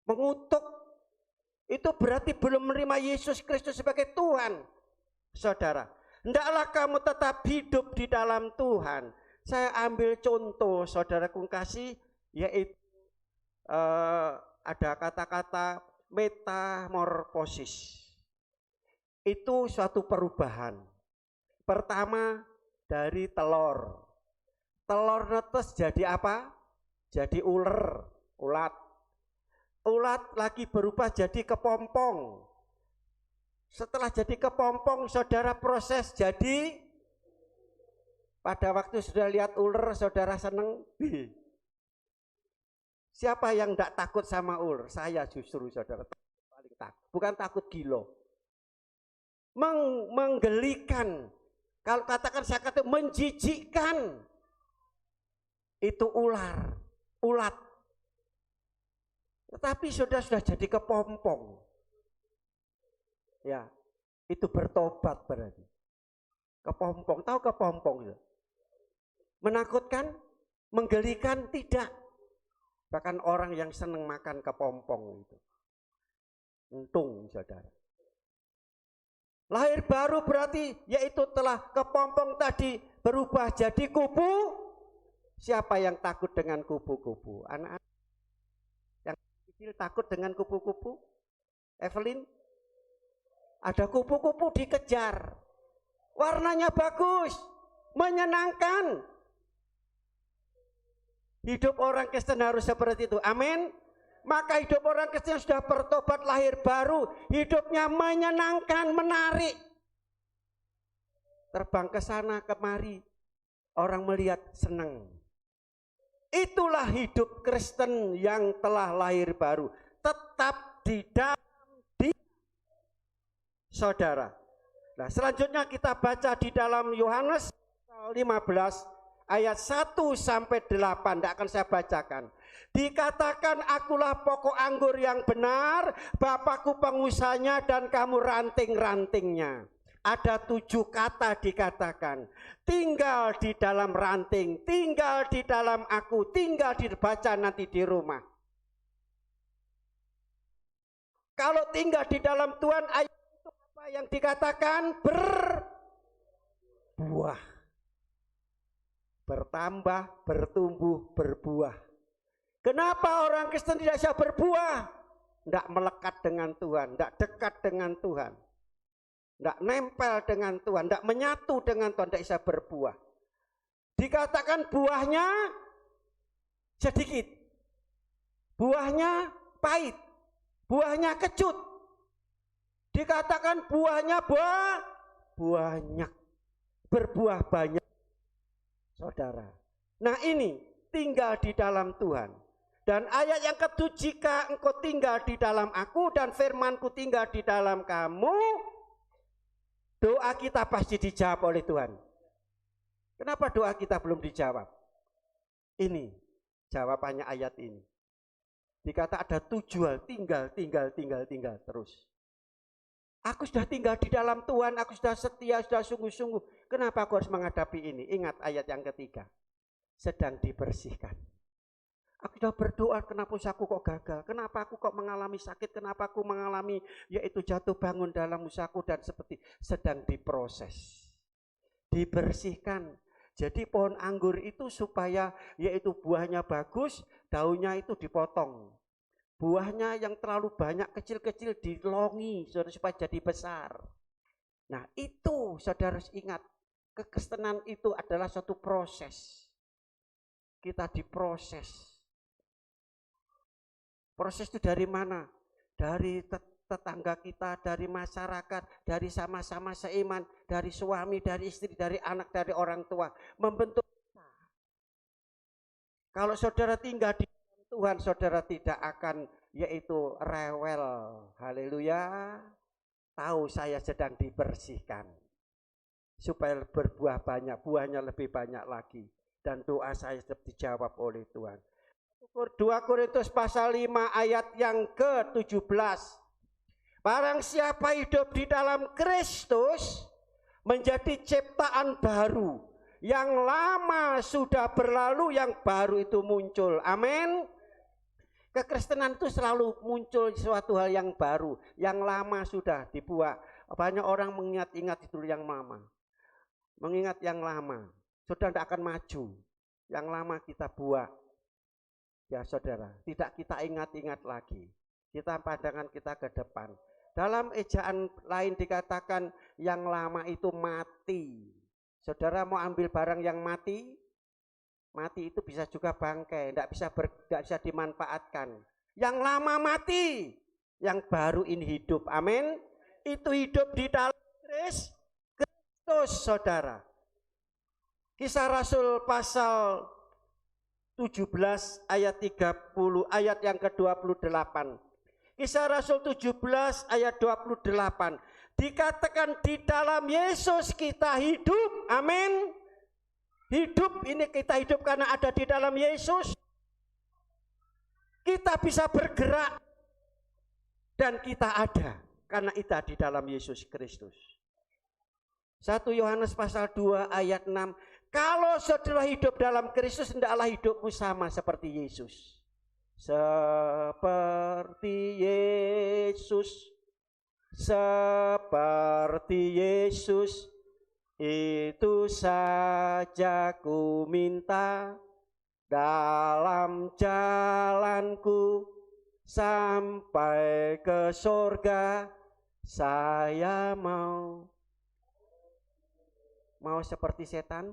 mengutuk. Itu berarti belum menerima Yesus Kristus sebagai Tuhan. Saudara, hendaklah kamu tetap hidup di dalam Tuhan. Saya ambil contoh, saudaraku kasih, yaitu ada kata-kata metamorfosis. Itu suatu perubahan. Pertama dari telur. Telur netes jadi apa? Jadi ulat. Ulat lagi berubah jadi kepompong. Setelah jadi kepompong, saudara proses jadi, pada waktu sudah lihat ular, saudara seneng. Siapa yang tidak takut sama ular? Saya justru, saudara, paling takut. Bukan takut gila. Menggelikan. Kalau katakan, saya kata menjijikkan. Itu ulat. Tetapi sudah jadi kepompong. Ya, itu bertobat berarti. Kepompong, tahu kepompong itu? Menakutkan, menggelikan, tidak. Bahkan orang yang senang makan kepompong itu. Untung, saudara. Lahir baru berarti yaitu telah kepompong tadi berubah jadi kupu. Siapa yang takut dengan kupu-kupu? Anak-anak yang kecil takut dengan kupu-kupu? Evelyn? Ada kupu-kupu dikejar. Warnanya bagus, menyenangkan. Hidup orang Kristen harus seperti itu. Amin. Maka hidup orang Kristen sudah bertobat, lahir baru, hidupnya menyenangkan, menarik. Terbang ke sana kemari, orang melihat senang. Itulah hidup Kristen yang telah lahir baru. Tetap di dalam Dia. Saudara, Nah, selanjutnya kita baca di dalam Yohanes 15 ayat 1 sampai 8. Tidak akan saya bacakan. Dikatakan, akulah pokok anggur yang benar, Bapakku pengusahanya dan kamu ranting-rantingnya. Ada 7 kata dikatakan. Tinggal di dalam ranting, tinggal di dalam aku, tinggal dibaca nanti di rumah. Kalau tinggal di dalam Tuhan, ayat itu apa yang dikatakan? Berbuah. Bertambah, bertumbuh, berbuah. Kenapa orang Kristen tidak bisa berbuah? Tidak melekat dengan Tuhan, tidak dekat dengan Tuhan, tidak nempel dengan Tuhan, tidak menyatu dengan Tuhan, tidak bisa berbuah. Dikatakan buahnya sedikit, buahnya pahit, buahnya kecut. Dikatakan buahnya banyak, berbuah banyak, saudara. Nah, ini tinggal di dalam Tuhan. Dan ayat yang ke-7, jika engkau tinggal di dalam aku dan firmanku tinggal di dalam kamu, doa kita pasti dijawab oleh Tuhan. Kenapa doa kita belum dijawab? Ini jawabannya ayat ini. Dikata ada 7 hal, tinggal terus. Aku sudah tinggal di dalam Tuhan, aku sudah setia, sudah sungguh-sungguh. Kenapa aku harus menghadapi ini? Ingat ayat yang ketiga. Sedang dibersihkan. Aku sudah berdoa, kenapa usahaku kok gagal? Kenapa aku kok mengalami sakit? Kenapa aku mengalami yaitu jatuh bangun dalam usahaku dan seperti sedang diproses. Dibersihkan. Jadi pohon anggur itu supaya yaitu buahnya bagus, daunnya itu dipotong. Buahnya yang terlalu banyak kecil-kecil dilongi supaya jadi besar. Nah, itu saudara harus ingat, kekristenan itu adalah suatu proses. Kita diproses. Proses itu dari mana? Dari tetangga kita, dari masyarakat, dari sama-sama seiman, dari suami, dari istri, dari anak, dari orang tua. Membentuk kita. Kalau saudara tinggal di Tuhan, saudara tidak akan yaitu rewel. Haleluya. Tahu saya sedang dibersihkan. Supaya berbuah banyak, buahnya lebih banyak lagi. Dan doa saya tetap dijawab oleh Tuhan. 2 Korintus pasal 5 ayat yang ke-17. Barang siapa hidup di dalam Kristus menjadi ciptaan baru. Yang lama sudah berlalu, yang baru itu muncul. Amin. Kekristenan itu selalu muncul suatu hal yang baru. Yang lama sudah dibuat. Banyak orang mengingat-ingat itu yang lama. Mengingat yang lama. Sudah tidak akan maju. Yang lama kita buat. Ya saudara, tidak kita ingat-ingat lagi. Kita pandangan kita ke depan. Dalam ejaan lain dikatakan yang lama itu mati. Saudara mau ambil barang yang mati? Mati itu bisa juga bangkai, tidak bisa dimanfaatkan. Yang lama mati, yang baru ini hidup. Amin. Itu hidup di dalam Kristus, saudara. Kisah Rasul pasal 17 ayat 30, ayat yang ke-28. Kisah Rasul 17 ayat 28. Dikatakan di dalam Yesus kita hidup. Amin. Hidup ini kita hidup karena ada di dalam Yesus. Kita bisa bergerak dan kita ada karena kita di dalam Yesus Kristus. 1 Yohanes pasal 2 ayat 6. Kalau saudara hidup dalam Kristus, hendaklah hidupmu sama seperti Yesus. Seperti Yesus. Seperti Yesus. Itu saja ku minta dalam jalanku sampai ke surga. Saya mau seperti setan,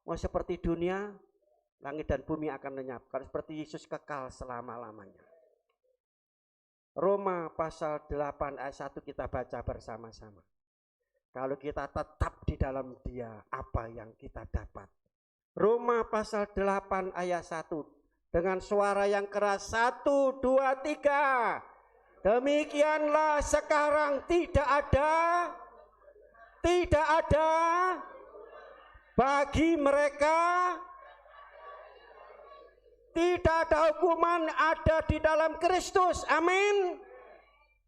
mau seperti dunia, langit dan bumi akan lenyap. Kalau seperti Yesus kekal selama-lamanya. Roma pasal 8 ayat 1 kita baca bersama-sama. Kalau kita tetap di dalam Dia, apa yang kita dapat? Roma pasal 8 ayat 1. Dengan suara yang keras, 1, 2, 3. Demikianlah sekarang tidak ada tidak ada bagi mereka, tidak ada hukuman, ada di dalam Kristus. Amin.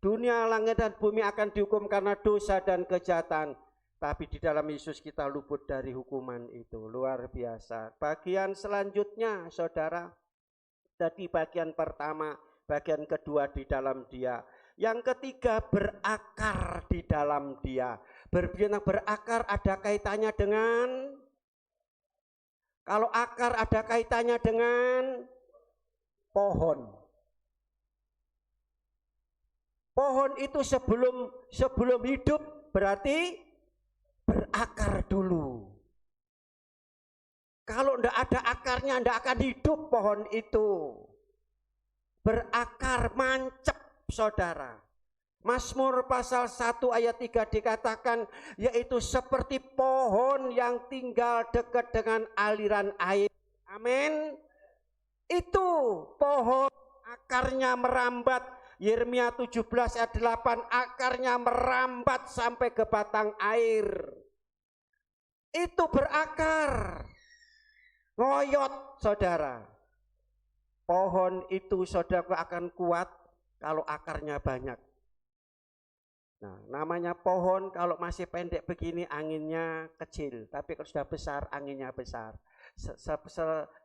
Dunia, langit, dan bumi akan dihukum karena dosa dan kejahatan. Tapi di dalam Yesus kita luput dari hukuman itu. Luar biasa. Bagian selanjutnya, saudara. Tadi bagian pertama, bagian kedua di dalam Dia. Yang ketiga, berakar di dalam Dia. Berakar ada kaitannya dengan, kalau akar ada kaitannya dengan pohon. Pohon itu sebelum hidup berarti berakar dulu. Kalau tidak ada akarnya tidak akan hidup pohon itu. Berakar, mancep, saudara. Mazmur pasal 1 ayat 3 dikatakan, yaitu seperti pohon yang tinggal dekat dengan aliran air. Amin. Itu pohon akarnya merambat. Yeremia 17 ayat 8, akarnya merambat sampai ke batang air. Itu berakar. Ngoyot, saudara. Pohon itu, saudara, akan kuat kalau akarnya banyak. Nah, namanya pohon kalau masih pendek begini anginnya kecil, tapi kalau sudah besar anginnya besar.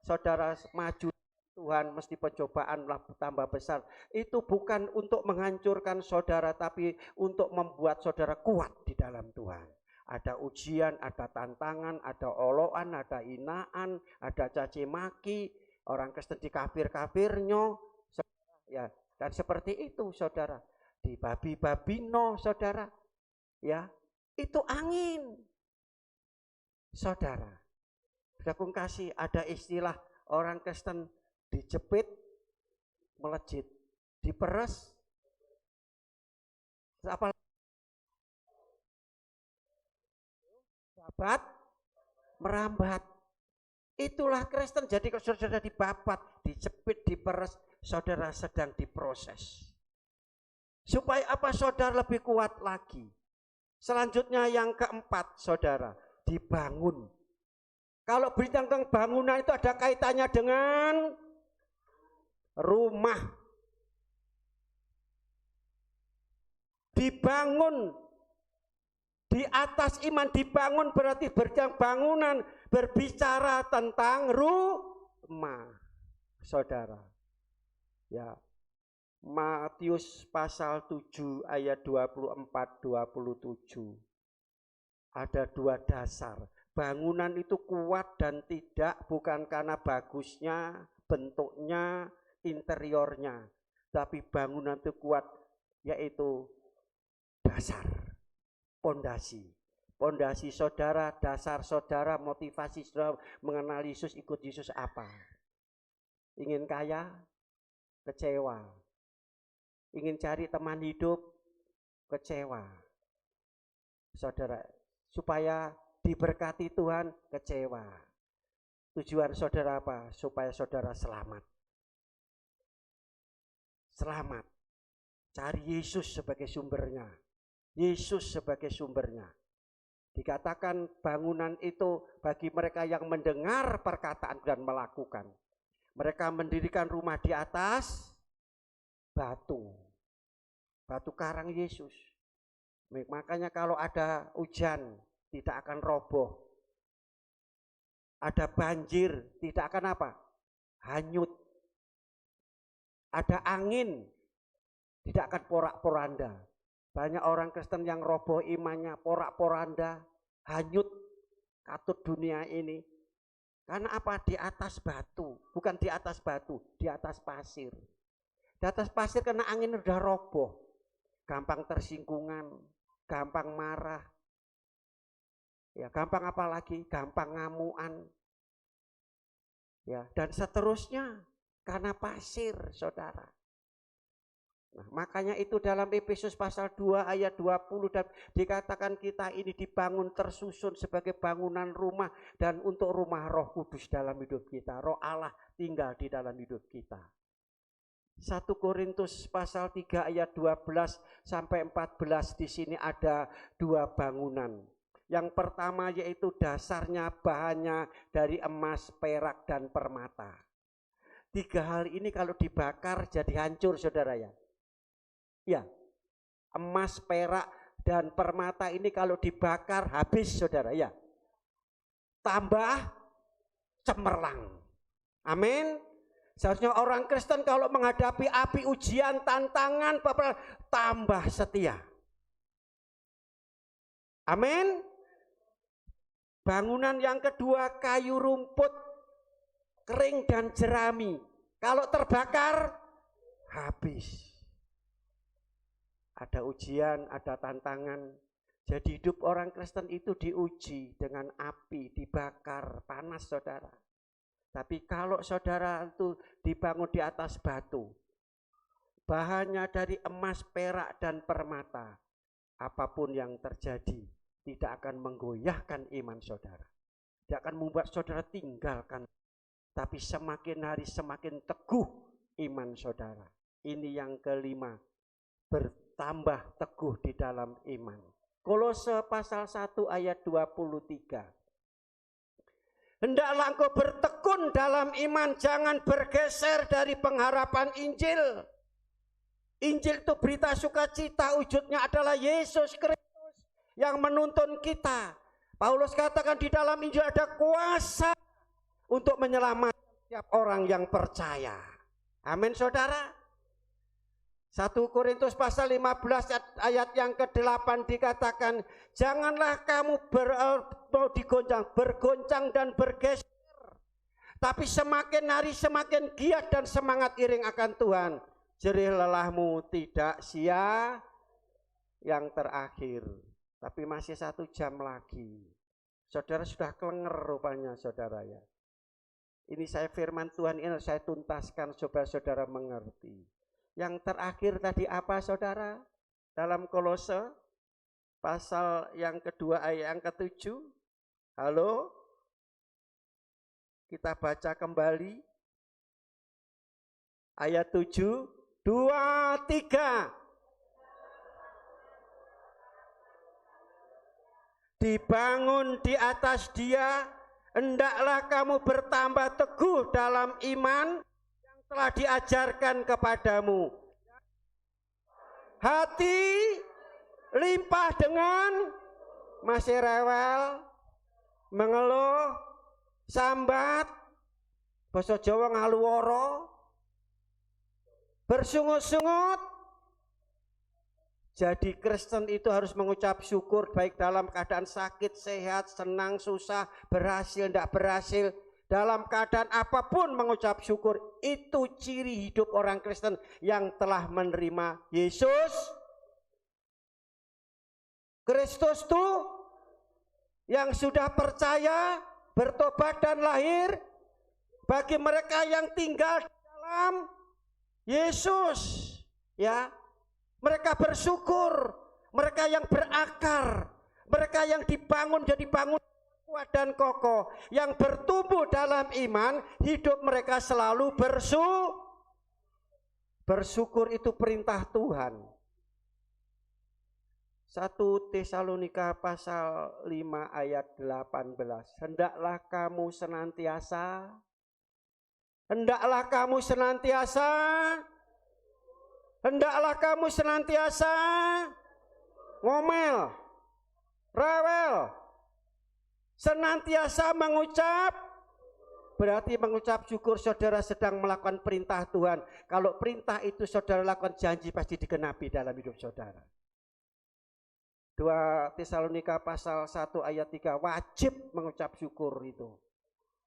Saudara maju Tuhan, mesti pencobaan tambah besar. Itu bukan untuk menghancurkan saudara, tapi untuk membuat saudara kuat di dalam Tuhan. Ada ujian, ada tantangan, ada oloan, ada hinaan, ada caci maki, orang Kristen dikafir-kafirnya, ya. Dan seperti itu, saudara. Di babi-babino, saudara. Ya, itu angin. Saudara. Sudah pun kasih ada istilah orang Kristen dijepit, melejit, diperes, apa? Babat, merambat. Itulah Kristen. Jadi kalau saudara dibabat, dijepit, diperes, saudara sedang diproses. Supaya apa? Saudara lebih kuat lagi. Selanjutnya yang keempat, saudara, dibangun. Kalau berita tentang bangunan itu ada kaitannya dengan rumah. Dibangun di atas iman, dibangun berarti bangunan, berbicara tentang rumah, saudara. Ya, Matius pasal 7 ayat 24-27. Ada dua dasar. Bangunan itu kuat dan tidak bukan karena bagusnya, bentuknya, interiornya. Tapi bangunan itu kuat yaitu dasar, pondasi. Pondasi saudara, dasar saudara, motivasi saudara mengenal Yesus, ikut Yesus apa? Ingin kaya? Kecewa. Ingin cari teman hidup? Kecewa. Saudara, supaya diberkati Tuhan, kecewa. Tujuan saudara apa? Supaya saudara selamat. Selamat. Cari Yesus sebagai sumbernya. Yesus sebagai sumbernya. Dikatakan bangunan itu bagi mereka yang mendengar perkataan dan melakukan. Mereka mendirikan rumah di atas batu. Batu karang Yesus. Makanya kalau ada hujan tidak akan roboh. Ada banjir tidak akan apa? Hanyut. Ada angin tidak akan porak-poranda. Banyak orang Kristen yang roboh imannya, porak-poranda, hanyut, katut dunia ini. Karena apa? Di atas batu, bukan di atas batu, di atas pasir. Di atas pasir karena angin udah roboh, gampang tersinggungan, gampang marah, ya gampang apa lagi? Gampang ngamuan, ya dan seterusnya karena pasir, saudara. Nah, makanya itu dalam Efesus pasal 2 ayat 20 dan dikatakan kita ini dibangun tersusun sebagai bangunan rumah dan untuk rumah Roh Kudus dalam hidup kita. Roh Allah tinggal di dalam hidup kita. 1 Korintus pasal 3 ayat 12 sampai 14 di sini ada dua bangunan. Yang pertama yaitu dasarnya bahannya dari emas, perak, dan permata. 3 hal ini kalau dibakar jadi hancur, saudara ya. Ya, emas, perak, dan permata ini kalau dibakar habis, saudara ya. Tambah cemerlang. Amin. Seharusnya orang Kristen kalau menghadapi api ujian, tantangan, tambah setia. Amin. Bangunan yang kedua, kayu rumput kering dan jerami. Kalau terbakar habis. Ada ujian, ada tantangan. Jadi hidup orang Kristen itu diuji dengan api, dibakar, panas, saudara. Tapi kalau saudara itu dibangun di atas batu, bahannya dari emas, perak, dan permata, apapun yang terjadi tidak akan menggoyahkan iman saudara. Tidak akan membuat saudara tinggalkan. Tapi semakin hari semakin teguh iman saudara. Ini yang kelima, bertambah teguh di dalam iman. Kolose pasal 1 ayat 23. Hendaklah engkau bertekun dalam iman, jangan bergeser dari pengharapan Injil. Injil itu berita sukacita, wujudnya adalah Yesus Kristus yang menuntun kita. Paulus katakan di dalam Injil ada kuasa untuk menyelamatkan setiap orang yang percaya. Amin, saudara. 1 Korintus pasal 15 ayat yang ke-8 dikatakan, janganlah kamu bergoncang dan bergeser, tapi semakin hari semakin giat dan semangat iring akan Tuhan. Jerih lelahmu tidak sia. Yang terakhir, tapi masih 1 jam lagi. Saudara sudah kelenger rupanya, saudara ya. Ini saya firman Tuhan ini saya tuntaskan supaya saudara mengerti. Yang terakhir tadi apa, saudara? Dalam Kolose pasal yang kedua ayat yang ke-7. Halo? Kita baca kembali. Ayat 7, 2, 3. Dibangun di atas Dia, hendaklah kamu bertambah teguh dalam iman yang telah diajarkan kepadamu. Hati limpah dengan masih rewel, mengeluh, sambat, basa Jawa ngaluwara, bersungut-sungut. Jadi Kristen itu harus mengucap syukur baik dalam keadaan sakit, sehat, senang, susah, berhasil, tidak berhasil. Dalam keadaan apapun mengucap syukur. Itu ciri hidup orang Kristen yang telah menerima Yesus Kristus itu, yang sudah percaya, bertobat dan lahir. Bagi mereka yang tinggal di dalam Yesus, ya, mereka bersyukur, mereka yang berakar, mereka yang dibangun jadi bangun kuat dan kokoh, yang bertumbuh dalam iman, hidup mereka selalu bersyukur. Itu perintah Tuhan. 1 Tesalonika pasal 5 ayat 18. Hendaklah kamu senantiasa ngomel, rewel, senantiasa mengucap. Berarti mengucap syukur saudara sedang melakukan perintah Tuhan. Kalau perintah itu saudara lakukan, janji pasti digenapi dalam hidup saudara. 2 Tesalonika pasal 1 ayat 3, wajib mengucap syukur itu.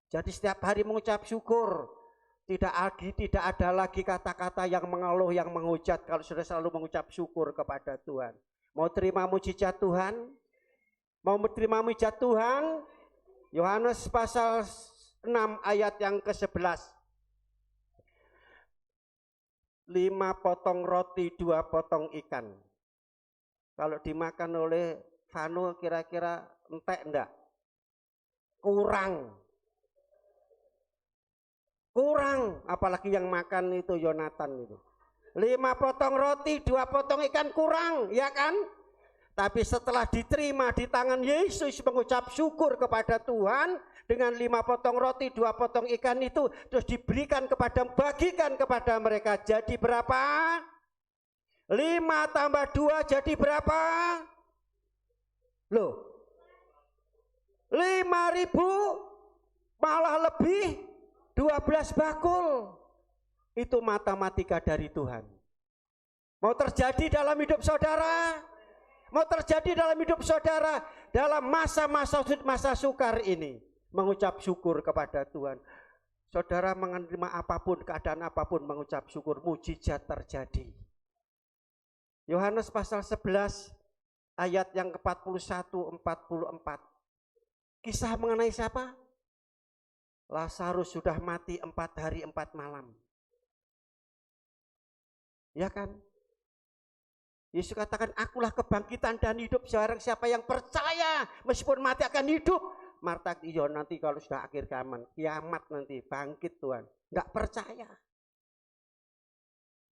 Jadi setiap hari mengucap syukur. Tidak ada lagi kata-kata yang mengeluh, yang menghujat kalau sudah selalu mengucap syukur kepada Tuhan. Mau terima mujizat Tuhan? Mau terima mujizat Tuhan? Yohanes pasal 6 ayat yang ke-11. 5 potong roti, 2 potong ikan. Kalau dimakan oleh Vanu kira-kira entek enggak? Kurang, apalagi yang makan itu Yonatan itu. 5 potong roti, 2 potong ikan kurang, ya kan? Tapi setelah diterima di tangan Yesus, mengucap syukur kepada Tuhan dengan 5 potong roti, 2 potong ikan itu, terus diberikan bagikan kepada mereka. Jadi berapa? 5 tambah 2 jadi berapa? Loh, 5.000 malah lebih 12 bakul. Itu matematika dari Tuhan. Mau terjadi dalam hidup saudara? Mau terjadi dalam hidup saudara dalam masa sukar ini, mengucap syukur kepada Tuhan. Saudara menerima apapun, keadaan apapun, mengucap syukur, mujizat terjadi. Yohanes pasal 11 ayat yang ke-41-44. Kisah mengenai siapa? Lazarus sudah mati 4 hari 4 malam. Ya kan? Yesus katakan, akulah kebangkitan dan hidup. Seorang siapa yang percaya meskipun mati akan hidup. Marta, iya nanti kalau sudah akhir zaman, kiamat nanti bangkit Tuhan. Enggak percaya.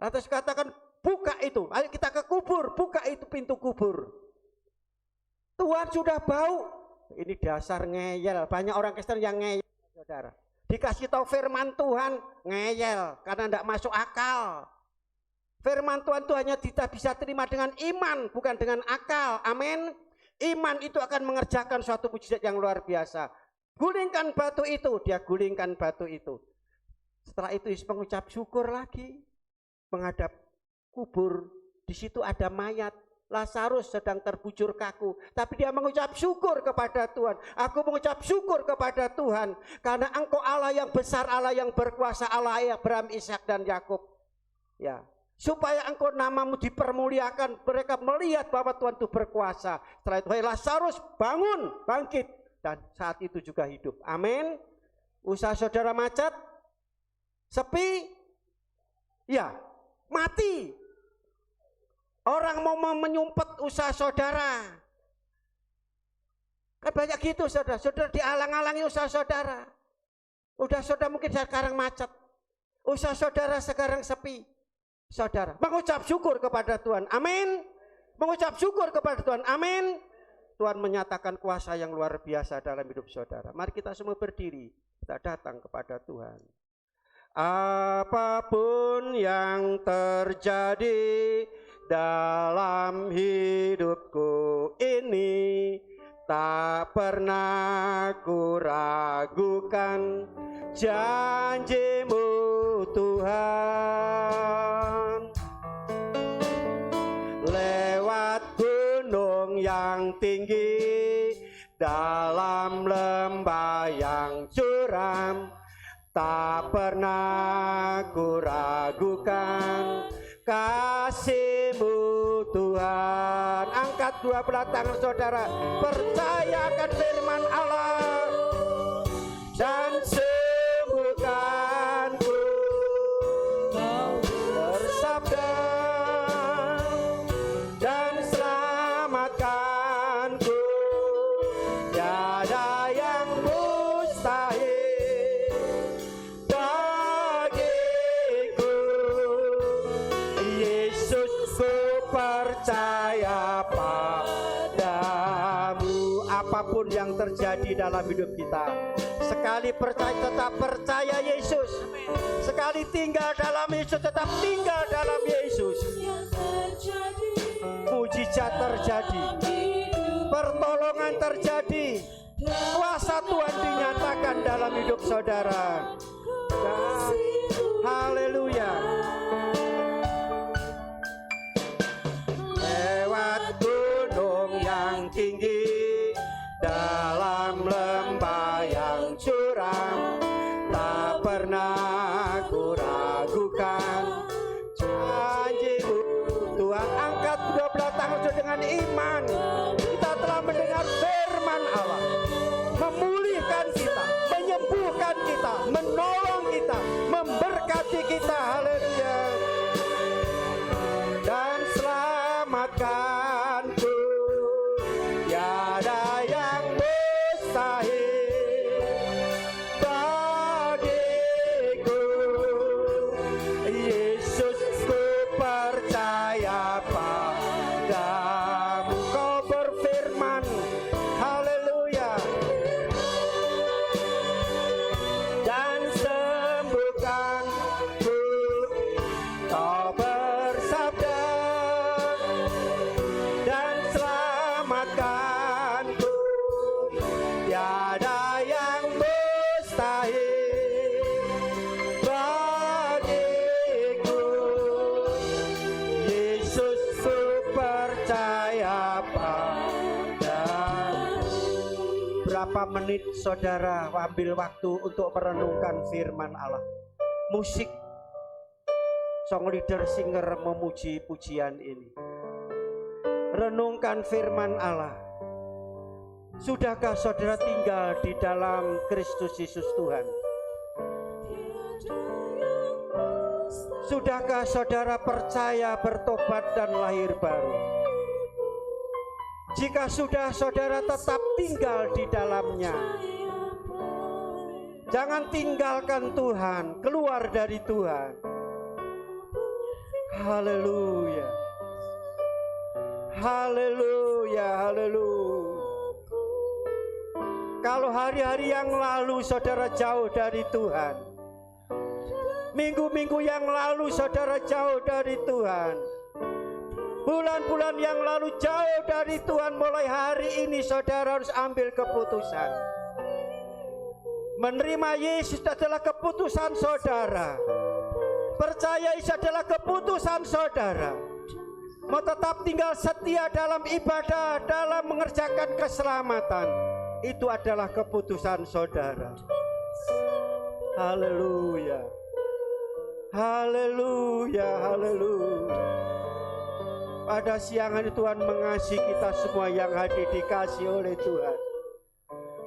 Lalu katakan, buka itu. Ayo kita ke kubur, buka itu pintu kubur. Tuhan sudah bau. Ini dasar ngeyel. Banyak orang Kristen yang ngeyel, saudara. Dikasih tahu firman Tuhan, ngeyel karena enggak masuk akal. Firman Tuhan itu hanya kita bisa terima dengan iman, bukan dengan akal. Amin. Iman itu akan mengerjakan suatu mujizat yang luar biasa. Gulingkan batu itu, dia gulingkan batu itu. Setelah itu Yesus mengucap syukur lagi, menghadap kubur. Di situ ada mayat. Lazarus sedang terbujur kaku, tapi dia mengucap syukur kepada Tuhan. Aku mengucap syukur kepada Tuhan karena Engkau Allah yang besar, Allah yang berkuasa, Allah yang Abraham, Ishak dan Yakub. Ya. Supaya engkau namamu dipermuliakan, mereka melihat bahwa Tuhan itu berkuasa. Setelah itu, hai Lazarus, bangun, bangkit. Dan saat itu juga hidup. Amin. Usaha saudara macet, sepi, ya, mati. Orang mau menyumpet usaha saudara. Kan banyak gitu saudara. Saudara dialang-alangi usaha saudara. Udah saudara mungkin sekarang macet. Usaha saudara sekarang sepi. Saudara, mengucap syukur kepada Tuhan. Amin. Mengucap syukur kepada Tuhan. Amin. Tuhan menyatakan kuasa yang luar biasa dalam hidup saudara. Mari kita semua berdiri. Kita datang kepada Tuhan. Apapun yang terjadi dalam hidupku ini, tak pernah kuragukan janji-Mu Tuhan. Lewat gunung yang tinggi, dalam lembah yang curam, tak pernah kuragukan kasih-Mu Tuhan. Angkat 2 belah tangan saudara, percayakan firman Allah dan sembuhkanku. Kau bersabda dan selamatkanku. Tiada yang mustahil bagiku. Yesus, ku percaya padamu. Apapun yang terjadi dalam hidup kita, sekali percaya tetap percaya Yesus. Sekali tinggal dalam Yesus tetap tinggal dalam Yesus. Mujizat terjadi, pertolongan terjadi, kuasa Tuhan dinyatakan dalam hidup saudara. Haleluya. Lewat gunung yang tinggi, dalam lembah yang curam, tak pernah kuragukan janji-Mu Tuhan. Angkat 2 belah tangan dengan iman. Kita telah mendengar firman Allah, memulihkan kita, menyembuhkan kita, menolong kita, memberkati kita. Haleluya. Dan selamatkanku. Tiada yang mustahil beberapa menit saudara ambil waktu untuk merenungkan firman Allah. Musik, song leader, singer memuji pujian ini. Renungkan firman Allah. Sudahkah saudara tinggal di dalam Kristus Yesus Tuhan? Sudahkah saudara percaya, bertobat dan lahir baru? Jika sudah, saudara tetap tinggal di dalamnya. Jangan tinggalkan Tuhan, keluar dari Tuhan. Haleluya. Haleluya, haleluya. Kalau hari-hari yang lalu saudara jauh dari Tuhan, minggu-minggu yang lalu saudara jauh dari Tuhan, bulan-bulan yang lalu jauh dari Tuhan, mulai hari ini saudara harus ambil keputusan. Menerima Yesus adalah keputusan saudara. Percaya Yesus adalah keputusan saudara. Mau tetap tinggal setia dalam ibadah, dalam mengerjakan keselamatan, itu adalah keputusan saudara. Haleluya. Haleluya, haleluya. Pada siang hari Tuhan mengasihi kita semua yang hadir, dikasih oleh Tuhan.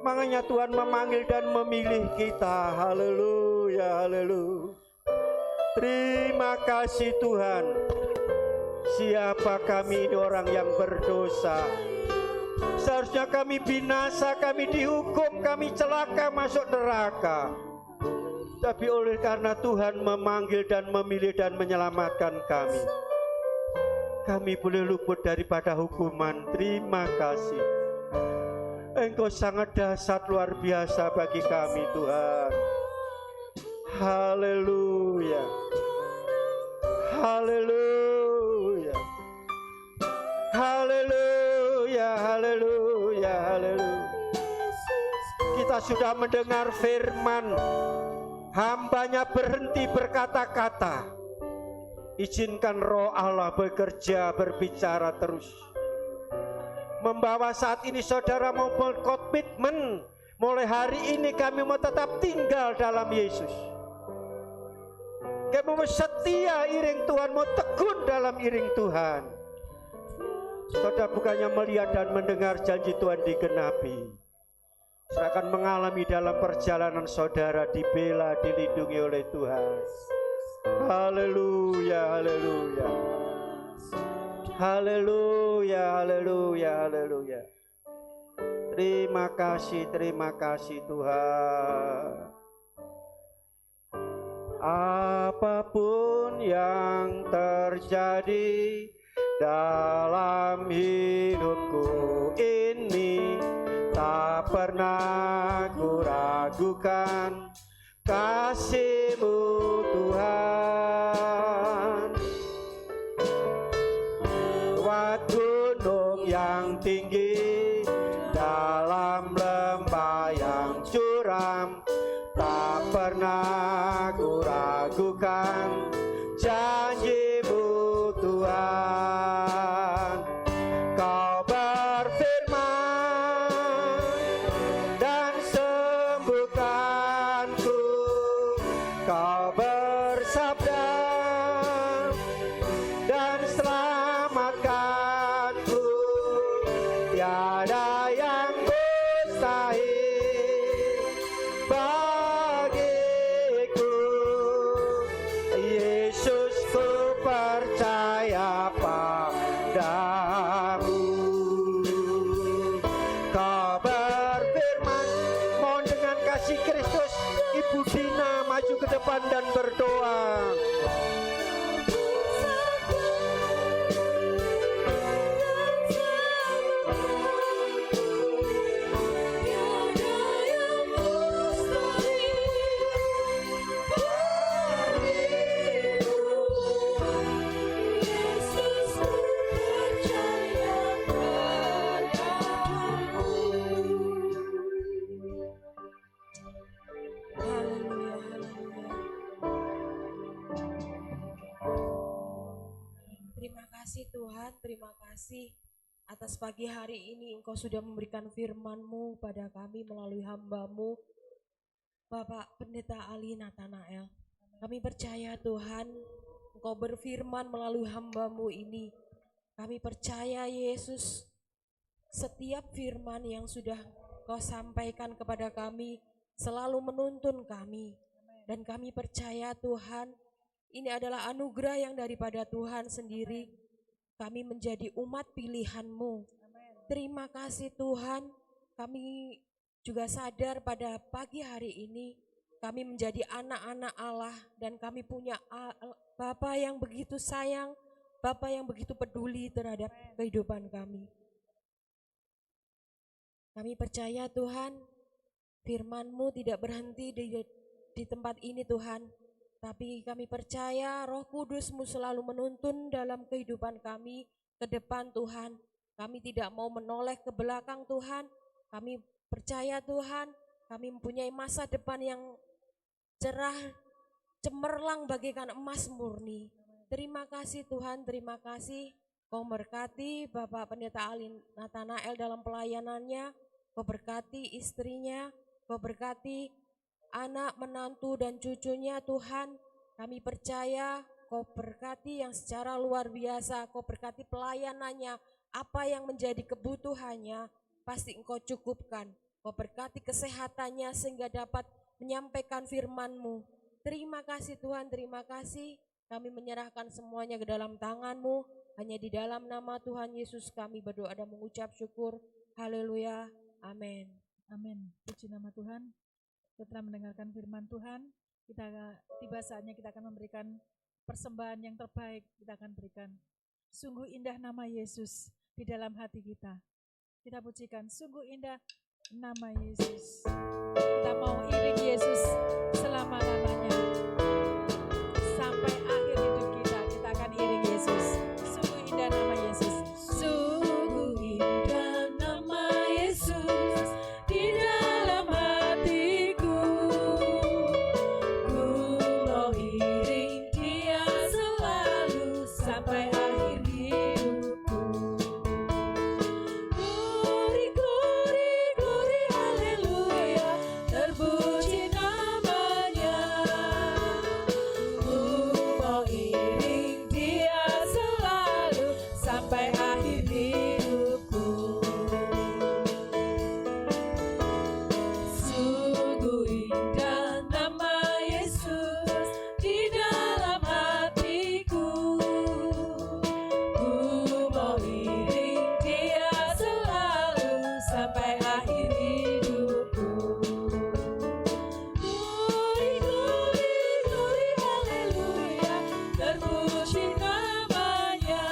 Makanya Tuhan memanggil dan memilih kita. Haleluya, haleluya. Terima kasih Tuhan. Siapa kami ini, orang yang berdosa? Seharusnya kami binasa, kami dihukum, kami celaka, masuk neraka. Tapi oleh karena Tuhan memanggil dan memilih dan menyelamatkan kami, kami boleh luput daripada hukuman. Terima kasih. Engkau sangat dahsyat, luar biasa bagi kami Tuhan. Haleluya. Haleluya. Haleluya. Haleluya. Haleluya. Kita sudah mendengar firman. Hambanya berhenti berkata-kata. Izinkan Roh Allah bekerja, berbicara terus. Membawa saat ini saudara mau berkomitmen, mulai hari ini kami mau tetap tinggal dalam Yesus. Kami mau setia iring Tuhan, mau tekun dalam iring Tuhan. Saudara bukannya melihat dan mendengar janji Tuhan digenapi, saudara akan mengalami dalam perjalanan saudara dibela, dilindungi oleh Tuhan. Haleluya, haleluya. Haleluya, haleluya, haleluya. Terima kasih Tuhan. Apapun yang terjadi dalam hidupku ini, tak pernah ku ragukan kasih-Mu Tuhan. Lewat gunung yang tinggi, dalam lembah yang curam, tak pernah ku ragukan janji-Mu Tuhan. Kau berfirman dan sembuhkanku, Kau bersabda dan selamatkanku. Tiada yang mustahil bagiku. Yesus, ku percaya padamu. Kau berfirman, mohon dengan kasih Kristus, Ibu Dina maju ke depan dan berdoa. Terima kasih Tuhan, terima kasih atas pagi hari ini Engkau sudah memberikan firman-Mu pada kami melalui hamba-Mu, Bapak Pendeta Ali Nathanael. Kami percaya Tuhan, Engkau berfirman melalui hamba-Mu ini. Kami percaya Yesus, setiap firman yang sudah Kau sampaikan kepada kami selalu menuntun kami. Dan kami percaya Tuhan, ini adalah anugerah yang daripada Tuhan sendiri. Kami menjadi umat pilihan-Mu. Terima kasih Tuhan, kami juga sadar pada pagi hari ini kami menjadi anak-anak Allah dan kami punya Bapa yang begitu sayang, Bapa yang begitu peduli terhadap kehidupan kami. Kami percaya Tuhan, firman-Mu tidak berhenti di tempat ini Tuhan, tapi kami percaya Roh Kudus-Mu selalu menuntun dalam kehidupan kami ke depan Tuhan. Kami tidak mau menoleh ke belakang Tuhan, kami percaya Tuhan, kami mempunyai masa depan yang cerah, cemerlang bagaikan emas murni. Terima kasih Tuhan, terima kasih. Kau berkati Bapak Pendeta Ali Nathanael dalam pelayanannya, Kau berkati istrinya, Kau berkati anak, menantu dan cucunya Tuhan. Kami percaya Kau berkati yang secara luar biasa, Kau berkati pelayanannya, apa yang menjadi kebutuhannya pasti Engkau cukupkan. Kau berkati kesehatannya sehingga dapat menyampaikan firman-Mu. Terima kasih Tuhan, terima kasih. Kami menyerahkan semuanya ke dalam tangan-Mu. Hanya di dalam nama Tuhan Yesus kami berdoa dan mengucap syukur. Haleluya, amin. Amin. Puji nama Tuhan. Setelah mendengarkan firman Tuhan, tiba saatnya kita akan memberikan persembahan yang terbaik. Kita akan berikan. Sungguh indah nama Yesus di dalam hati kita. Kita pujikan, sungguh indah nama Yesus. Kita mau iring Yesus selama-lamanya. Sampai akhir hidup kita, kita akan iring Yesus. Sungguh indah nama Yesus. Sungguh indah nama Yesus di dalam hatiku. Ku mau iring Dia selalu sampai akhir hidupku. Glory, glory, glory, haleluya, terpuji namanya. Ku mau iring Dia selalu sampai akhir hidupku. Sungguh indah nama Yesus di dalam hatiku. Ku mau iring Dia selalu sampai akhir hidupku. Glory, glory, glory, haleluya, terpuji namanya.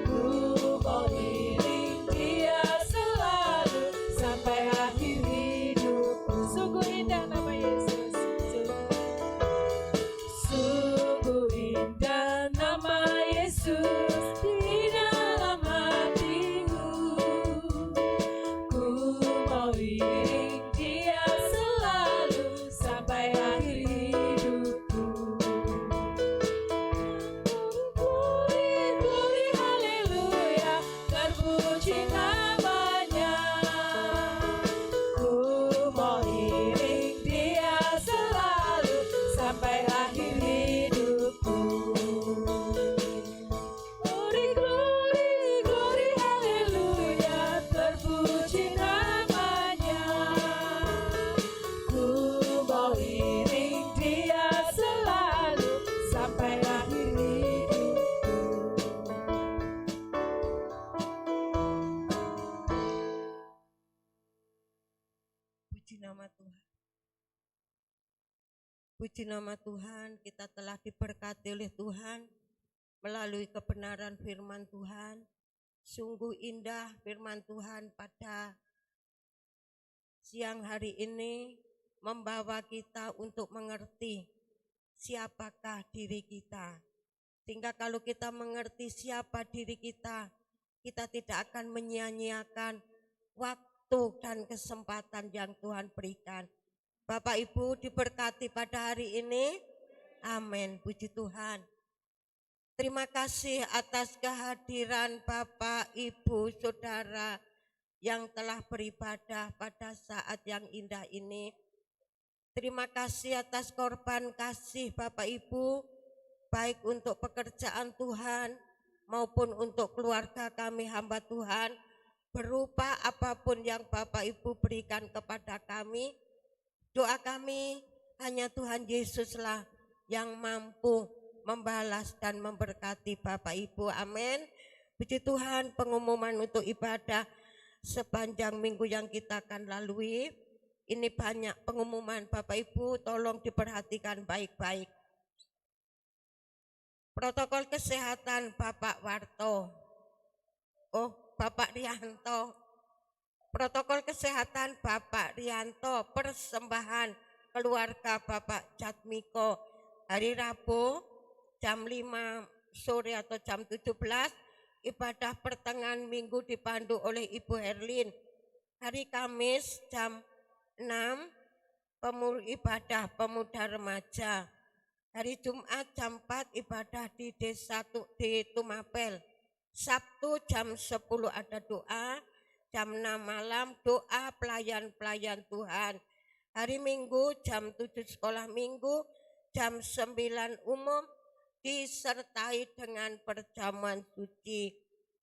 Ku mau iring Dia selalu sampai akhir hidupku. Sungguh indah nama Yesus. Sungguh indah nama Yesus di dalam hatiku. Ku mau iring Dia selalu sampai akhir hidupku. Glory, glory, haleluya, terpuji namanya. Ku mau iring Dia selalu sampai akhir hidupku. Glory, glory, glory, haleluya, terpuji namanya. Ku mau iring Dia selalu sampai akhir hidupku. Puji nama Tuhan. Puji nama Tuhan, kita telah diberkati oleh Tuhan melalui kebenaran firman Tuhan. Sungguh indah firman Tuhan pada siang hari ini membawa kita untuk mengerti siapakah diri kita. Sehingga kalau kita mengerti siapa diri kita, kita tidak akan menyia-nyiakan waktu dan kesempatan yang Tuhan berikan. Bapak Ibu diberkati pada hari ini. Amin. Puji Tuhan. Terima kasih atas kehadiran Bapak, Ibu, Saudara yang telah beribadah pada saat yang indah ini. Terima kasih atas korban kasih Bapak Ibu, baik untuk pekerjaan Tuhan maupun untuk keluarga kami hamba Tuhan, berupa apapun yang Bapak Ibu berikan kepada kami. Doa kami hanya Tuhan Yesuslah yang mampu membalas dan memberkati Bapak Ibu. Amin. Puji Tuhan, pengumuman untuk ibadah sepanjang minggu yang kita akan lalui. Ini banyak pengumuman Bapak Ibu, tolong diperhatikan baik-baik. Protokol kesehatan Bapak Warto. Bapak Rianto. Protokol kesehatan Bapak Rianto, persembahan keluarga Bapak Jatmiko. Hari Rabu jam 5 sore atau jam 17, ibadah pertengahan minggu dipandu oleh Ibu Herlin. Hari Kamis jam 6, ibadah pemuda remaja. Hari Jumat jam 4, ibadah di desa di Tumapel. Sabtu jam 10 ada doa, jam 6 malam doa pelayan-pelayan Tuhan. Hari Minggu jam 7 sekolah minggu, jam 9 umum, disertai dengan perjamuan suci.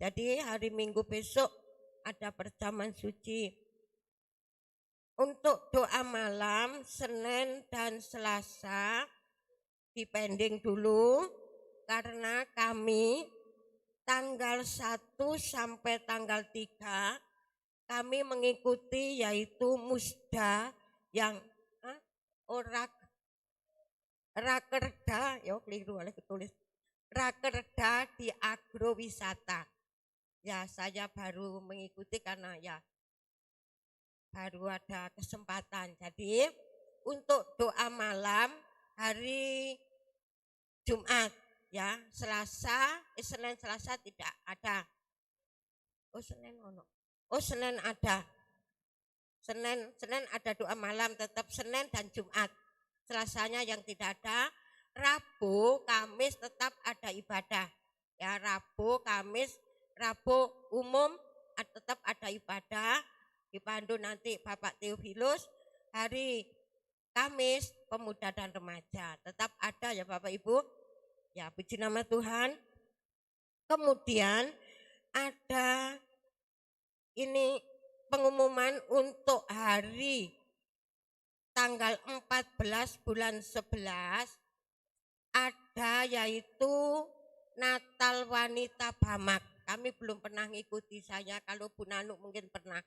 Jadi hari Minggu besok ada perjamuan suci. Untuk doa malam Senin dan Selasa dipending dulu karena kami tanggal 1 sampai tanggal 3 kami mengikuti yaitu musda yang rakerda, keliru oleh ketulis. Rakerda di agrowisata. Ya, saya baru mengikuti karena ya baru ada kesempatan. Jadi untuk doa malam hari Jumat ya, Senin Selasa tidak ada. Senin ada. Senin ada doa malam tetap Senin dan Jumat. Selasanya yang tidak ada. Rabu, Kamis tetap ada ibadah. Ya, Rabu, Kamis, Rabu umum tetap ada ibadah. Dipandu nanti Bapak Theophilus. Hari Kamis pemuda dan remaja. Tetap ada ya Bapak Ibu. Ya, puji nama Tuhan. Kemudian ada ini pengumuman untuk hari tanggal 14 bulan 11 ada yaitu Natal Wanita Bamak. Kami belum pernah ngikuti, saya kalau Bu Nanu mungkin pernah.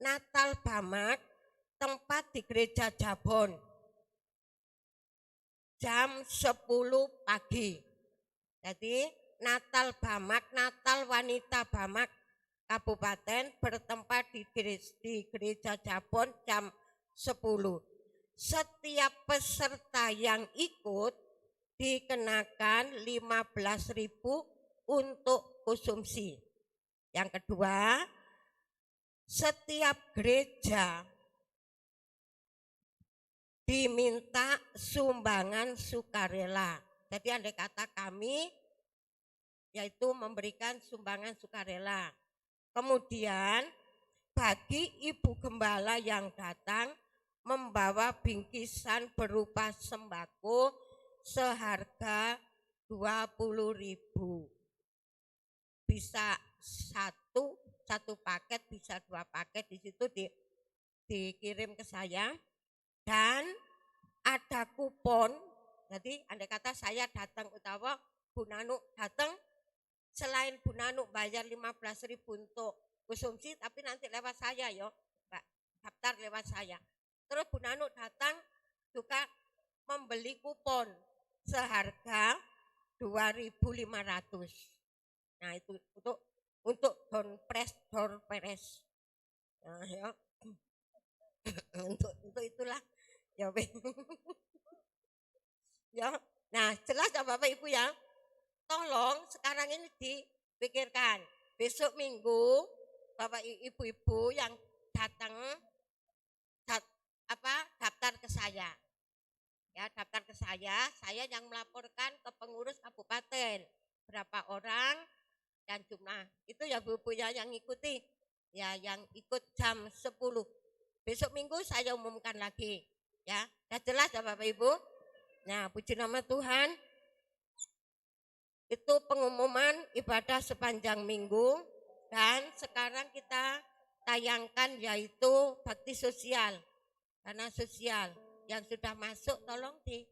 Natal Bamak tempat di Gereja Jabon. Jam 10 pagi. Jadi Natal Bamak, Natal Wanita Bamak Kabupaten bertempat di Gereja Jabon jam 10. Setiap peserta yang ikut dikenakan 15.000 untuk konsumsi. Yang kedua, setiap gereja diminta sumbangan sukarela. Jadi andai kata kami yaitu memberikan sumbangan sukarela. Kemudian bagi ibu gembala yang datang membawa bingkisan berupa sembako seharga 20.000. Bisa satu paket, bisa 2 paket, di situ dikirim ke saya. Dan ada kupon. Jadi andai kata saya datang utawa Bu Nanu datang, selain Bu Nanu bayar 15.000 untuk konsumsi, tapi nanti lewat saya ya, Mbak, daftar lewat saya. Terus Bu Nanu datang juga membeli kupon seharga 2.500. Nah itu untuk door press. Nah, ya. untuk itulah ya. Ya. Nah, jelas ya Bapak Ibu ya. Tolong sekarang ini dipikirkan. Besok Minggu Bapak Ibu-ibu yang datang daftar ke saya. Ya, daftar ke saya yang melaporkan ke pengurus kabupaten. berapa orang dan jumlah. Itu ya Bu ya yang ikuti. Ya, yang ikut jam 10. Besok Minggu saya umumkan lagi. Ya, sudah jelas ya Bapak Ibu? Nah, puji nama Tuhan. Itu pengumuman ibadah sepanjang minggu. Dan sekarang kita tayangkan yaitu bakti sosial. Dana sosial yang sudah masuk tolong di.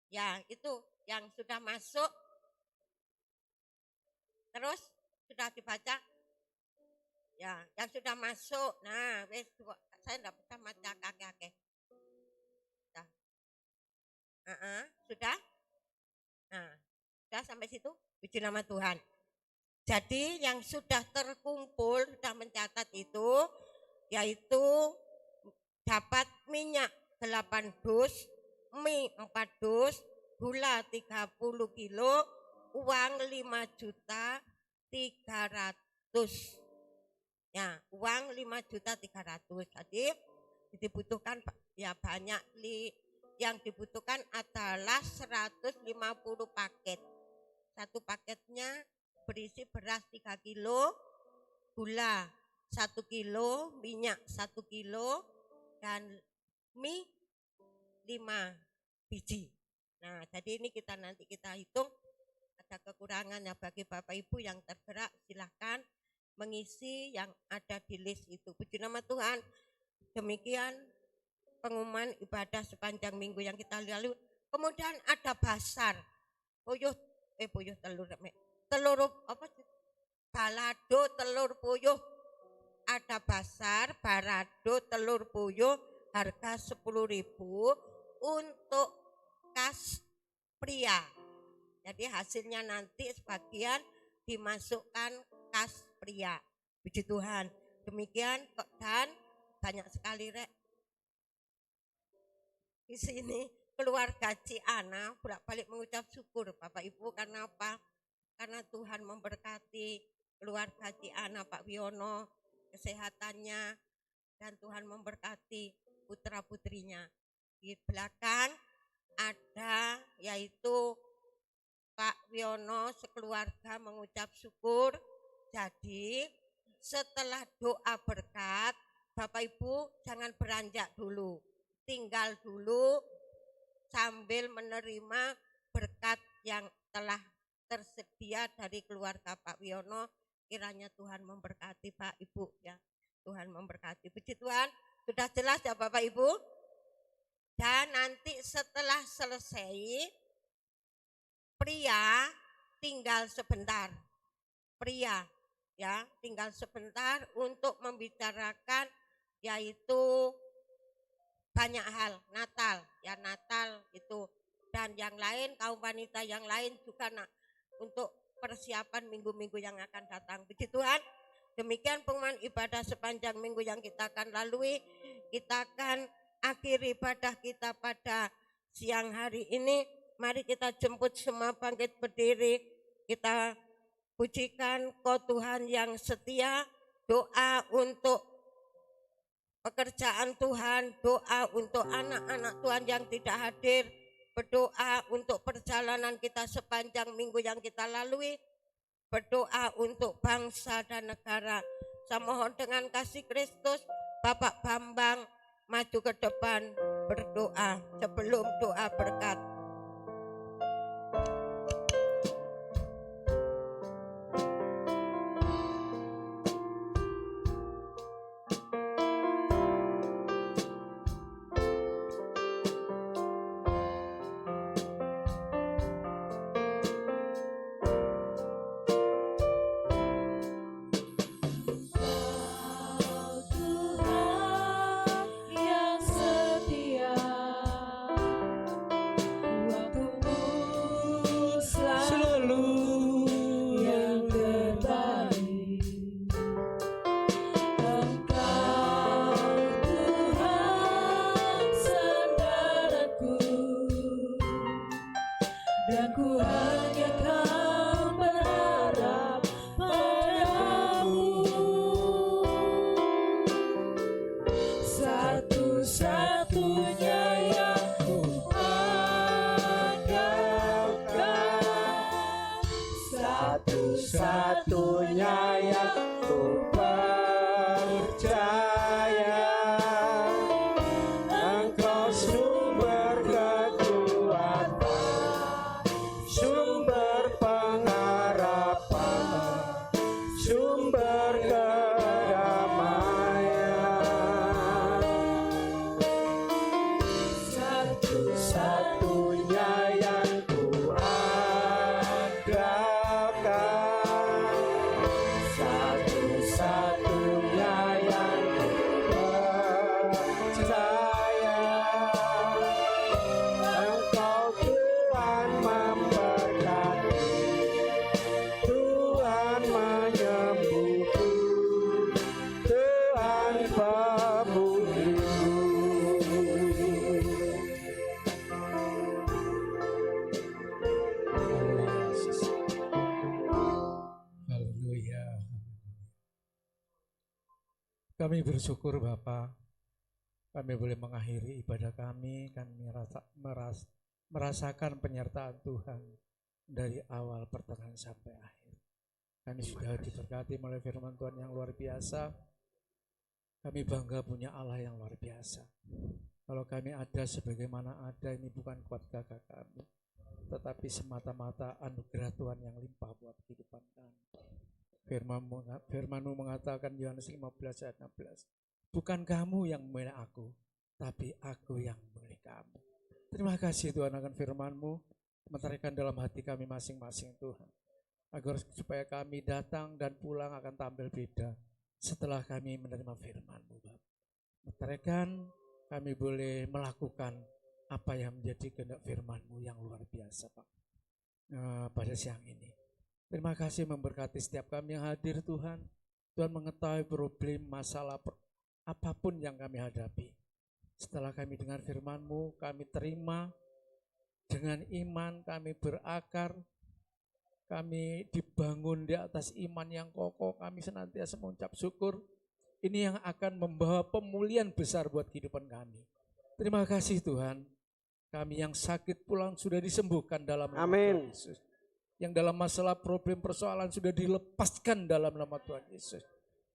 Ya, itu yang sudah masuk. Terus sudah dibaca. Ya, yang sudah masuk. Nah, saya enggak bisa baca kakek-kakek. Sudah? Nah, sudah sampai situ? Puji nama Tuhan. Jadi yang sudah terkumpul, sudah mencatat itu, yaitu dapat minyak 8 dus, mie 4 dus, gula 30 kilo, uang 5.300.000. Ya, uang 5.300.000. Jadi dibutuhkan ya banyak. Yang dibutuhkan adalah 150 paket. Satu paketnya berisi beras 3 kilo, gula 1 kilo, minyak 1 kilo, dan mie 5 biji. Nah, jadi ini nanti kita hitung ada kekurangannya. Bagi Bapak Ibu yang tergerak silahkan mengisi yang ada di list itu. Puji nama Tuhan. Demikian pengumuman ibadah sepanjang minggu yang kita lalui. Kemudian ada basar. Balado telur puyuh. Ada basar, balado telur puyuh harga 10.000 untuk kas pria. Jadi hasilnya nanti sebagian dimasukkan kas pria. Puji Tuhan. Demikian dan banyak sekali di sini keluarga Ciana bolak-balik mengucap syukur Bapak Ibu. Karena apa? Karena Tuhan memberkati keluarga Ciana, Pak Wiono, kesehatannya, dan Tuhan memberkati putra-putrinya. Di belakang ada yaitu Pak Wiono sekeluarga mengucap syukur. Jadi setelah doa berkat, Bapak Ibu jangan beranjak dulu. Tinggal dulu sambil menerima berkat yang telah tersedia dari keluarga Pak Wiono. Kiranya Tuhan memberkati Pak Ibu ya. Tuhan memberkati. Puji Tuhan. Sudah jelas ya Bapak Ibu? Dan nanti setelah selesai pria tinggal sebentar. Pria ya, tinggal sebentar untuk membicarakan yaitu banyak hal, Natal itu, dan yang lain kaum wanita yang lain juga untuk persiapan minggu-minggu yang akan datang. Puji Tuhan. Demikian pengumuman ibadah sepanjang minggu yang kita akan lalui. Kita akan akhiri ibadah kita pada siang hari ini. Mari kita jemput semua bangkit berdiri. Kita pujikan Kau Tuhan yang setia. Doa untuk pekerjaan Tuhan, doa untuk anak-anak Tuhan yang tidak hadir, berdoa untuk perjalanan kita sepanjang minggu yang kita lalui, berdoa untuk bangsa dan negara. Saya mohon dengan kasih Kristus, Bapak Bambang maju ke depan berdoa sebelum doa berkat. Tuhan yang setia, Kami bersyukur Bapa, kami boleh mengakhiri ibadah kami merasakan penyertaan Tuhan dari awal pertengahan sampai akhir. Kami sudah diberkati oleh firman Tuhan yang luar biasa. Kami bangga punya Allah yang luar biasa. Kalau kami ada sebagaimana ada, ini bukan kuat gagah kami, tetapi semata-mata anugerah Tuhan yang limpah buat kehidupan kami. Firman-Mu mengatakan Yohanes 15 ayat 16, bukan kamu yang memilih aku, tapi aku yang memilih kamu. Terima kasih Tuhan akan firman-Mu, meteraikan dalam hati kami masing-masing Tuhan, agar supaya kami datang dan pulang akan tampil beda setelah kami menerima firman-Mu Bapak. Meteraikan kami boleh melakukan apa yang menjadi kehendak firman-Mu yang luar biasa Pak. Pada siang ini terima kasih memberkati setiap kami yang hadir Tuhan. Tuhan mengetahui problem, masalah apapun yang kami hadapi. Setelah kami dengar firman-Mu, kami terima dengan iman, kami berakar, kami dibangun di atas iman yang kokoh, kami senantiasa mengucap syukur. Ini yang akan membawa pemulihan besar buat kehidupan kami. Terima kasih Tuhan, kami yang sakit pulang sudah disembuhkan dalam nama Tuhan Yesus. Yang dalam masalah problem persoalan sudah dilepaskan dalam nama Tuhan Yesus.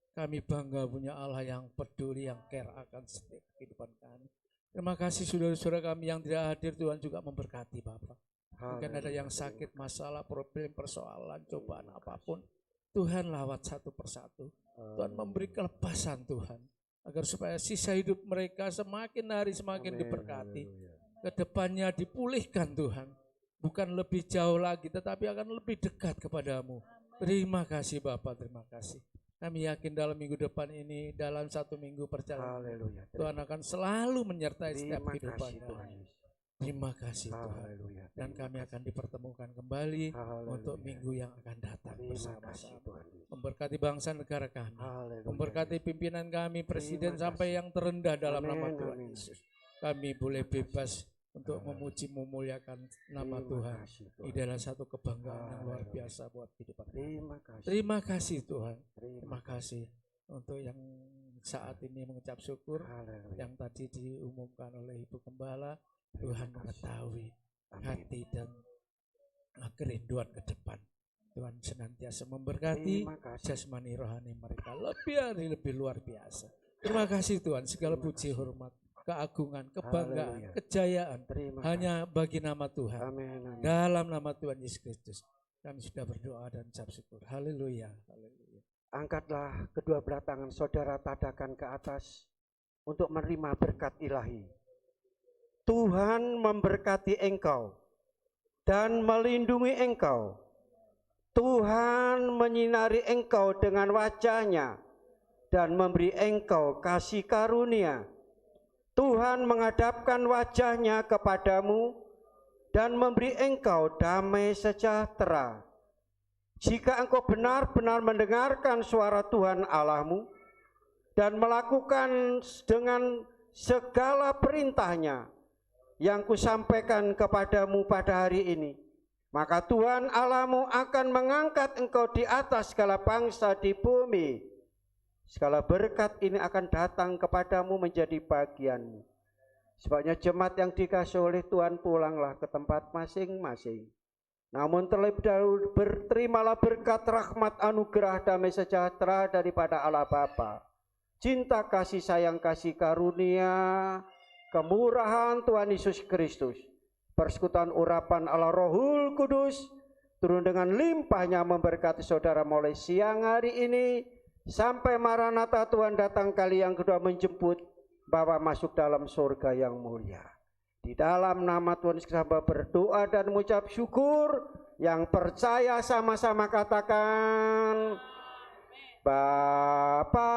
Kami bangga punya Allah yang peduli, yang care akan setiap kehidupan kami. Terima kasih saudara-saudara kami yang tidak hadir, Tuhan juga memberkati Bapak. Mungkin ada yang sakit, masalah, problem, persoalan, cobaan apapun. Tuhan lawat satu persatu. Tuhan memberi kelepasan Tuhan. Agar supaya sisa hidup mereka semakin hari semakin diberkati. Kedepannya dipulihkan Tuhan. Bukan lebih jauh lagi, tetapi akan lebih dekat kepadamu. Terima kasih Bapak, terima kasih. Kami yakin dalam minggu depan ini, dalam 1 minggu perjalanan, Tuhan akan selalu menyertai setiap kehidupan kami. Terima kasih Tuhan. Dan kami akan dipertemukan kembali untuk minggu yang akan datang bersama-sama. Memberkati bangsa negara kami. Memberkati pimpinan kami, presiden sampai yang terendah dalam nama Tuhan Yesus. Kami boleh bebas untuk memuji memuliakan nama Tuhan. Ini adalah satu kebanggaan yang luar biasa buat kehidupan kami. Terima kasih Tuhan. Terima kasih untuk yang saat ini mengucap syukur. Yang tadi diumumkan oleh Ibu Gembala. Tuhan mengetahui hati dan kerinduan ke depan. Tuhan senantiasa memberkati jasmani rohani mereka lebih hari lebih luar biasa. Terima kasih Tuhan, segala puji hormat, keagungan, kebanggaan, kejayaan hanya bagi nama Tuhan. Dalam nama Tuhan Yesus Kristus kami sudah berdoa dan ucap syukur. Haleluya. Angkatlah kedua belah tangan saudara, tadakan ke atas untuk menerima berkat ilahi. Tuhan memberkati engkau dan melindungi engkau. Tuhan menyinari engkau dengan wajah-Nya dan memberi engkau kasih karunia. Tuhan menghadapkan wajah-Nya kepadamu dan memberi engkau damai sejahtera. Jika engkau benar-benar mendengarkan suara Tuhan Allahmu dan melakukan dengan segala perintah-Nya yang kusampaikan kepadamu pada hari ini, maka Tuhan Allahmu akan mengangkat engkau di atas segala bangsa di bumi. Segala berkat ini akan datang kepadamu menjadi bagianmu. Sebabnya jemaat yang dikasihi oleh Tuhan, pulanglah ke tempat masing-masing. Namun terlebih dahulu berterimalah berkat rahmat anugerah damai sejahtera daripada Allah Bapa, cinta kasih sayang kasih karunia, kemurahan Tuhan Yesus Kristus, persekutuan urapan Allah Rohul Kudus, turun dengan limpahnya memberkati saudara mulai siang hari ini sampai Maranatha Tuhan datang kali yang kedua menjemput bawa masuk dalam surga yang mulia. Di dalam nama Tuhan Yesus hamba berdoa dan mengucap syukur. Yang percaya sama-sama katakan, Bapa,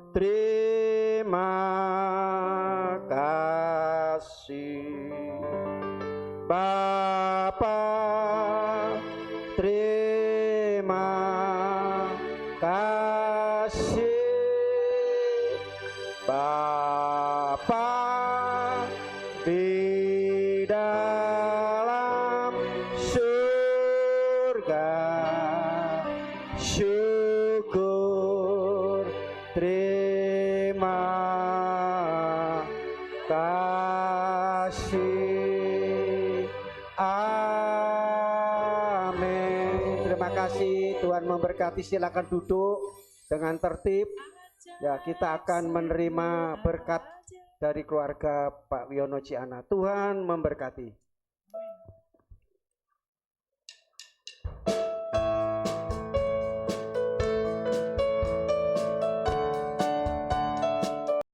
terima kasih. Bapa, terima kasih. Bapa di dalam surga, syukur terima kasih. Amin. Terima kasih, Tuhan memberkati. Silakan duduk dengan tertib. Ya, kita akan menerima berkat dari keluarga Pak Wiono Ciana. Tuhan memberkati.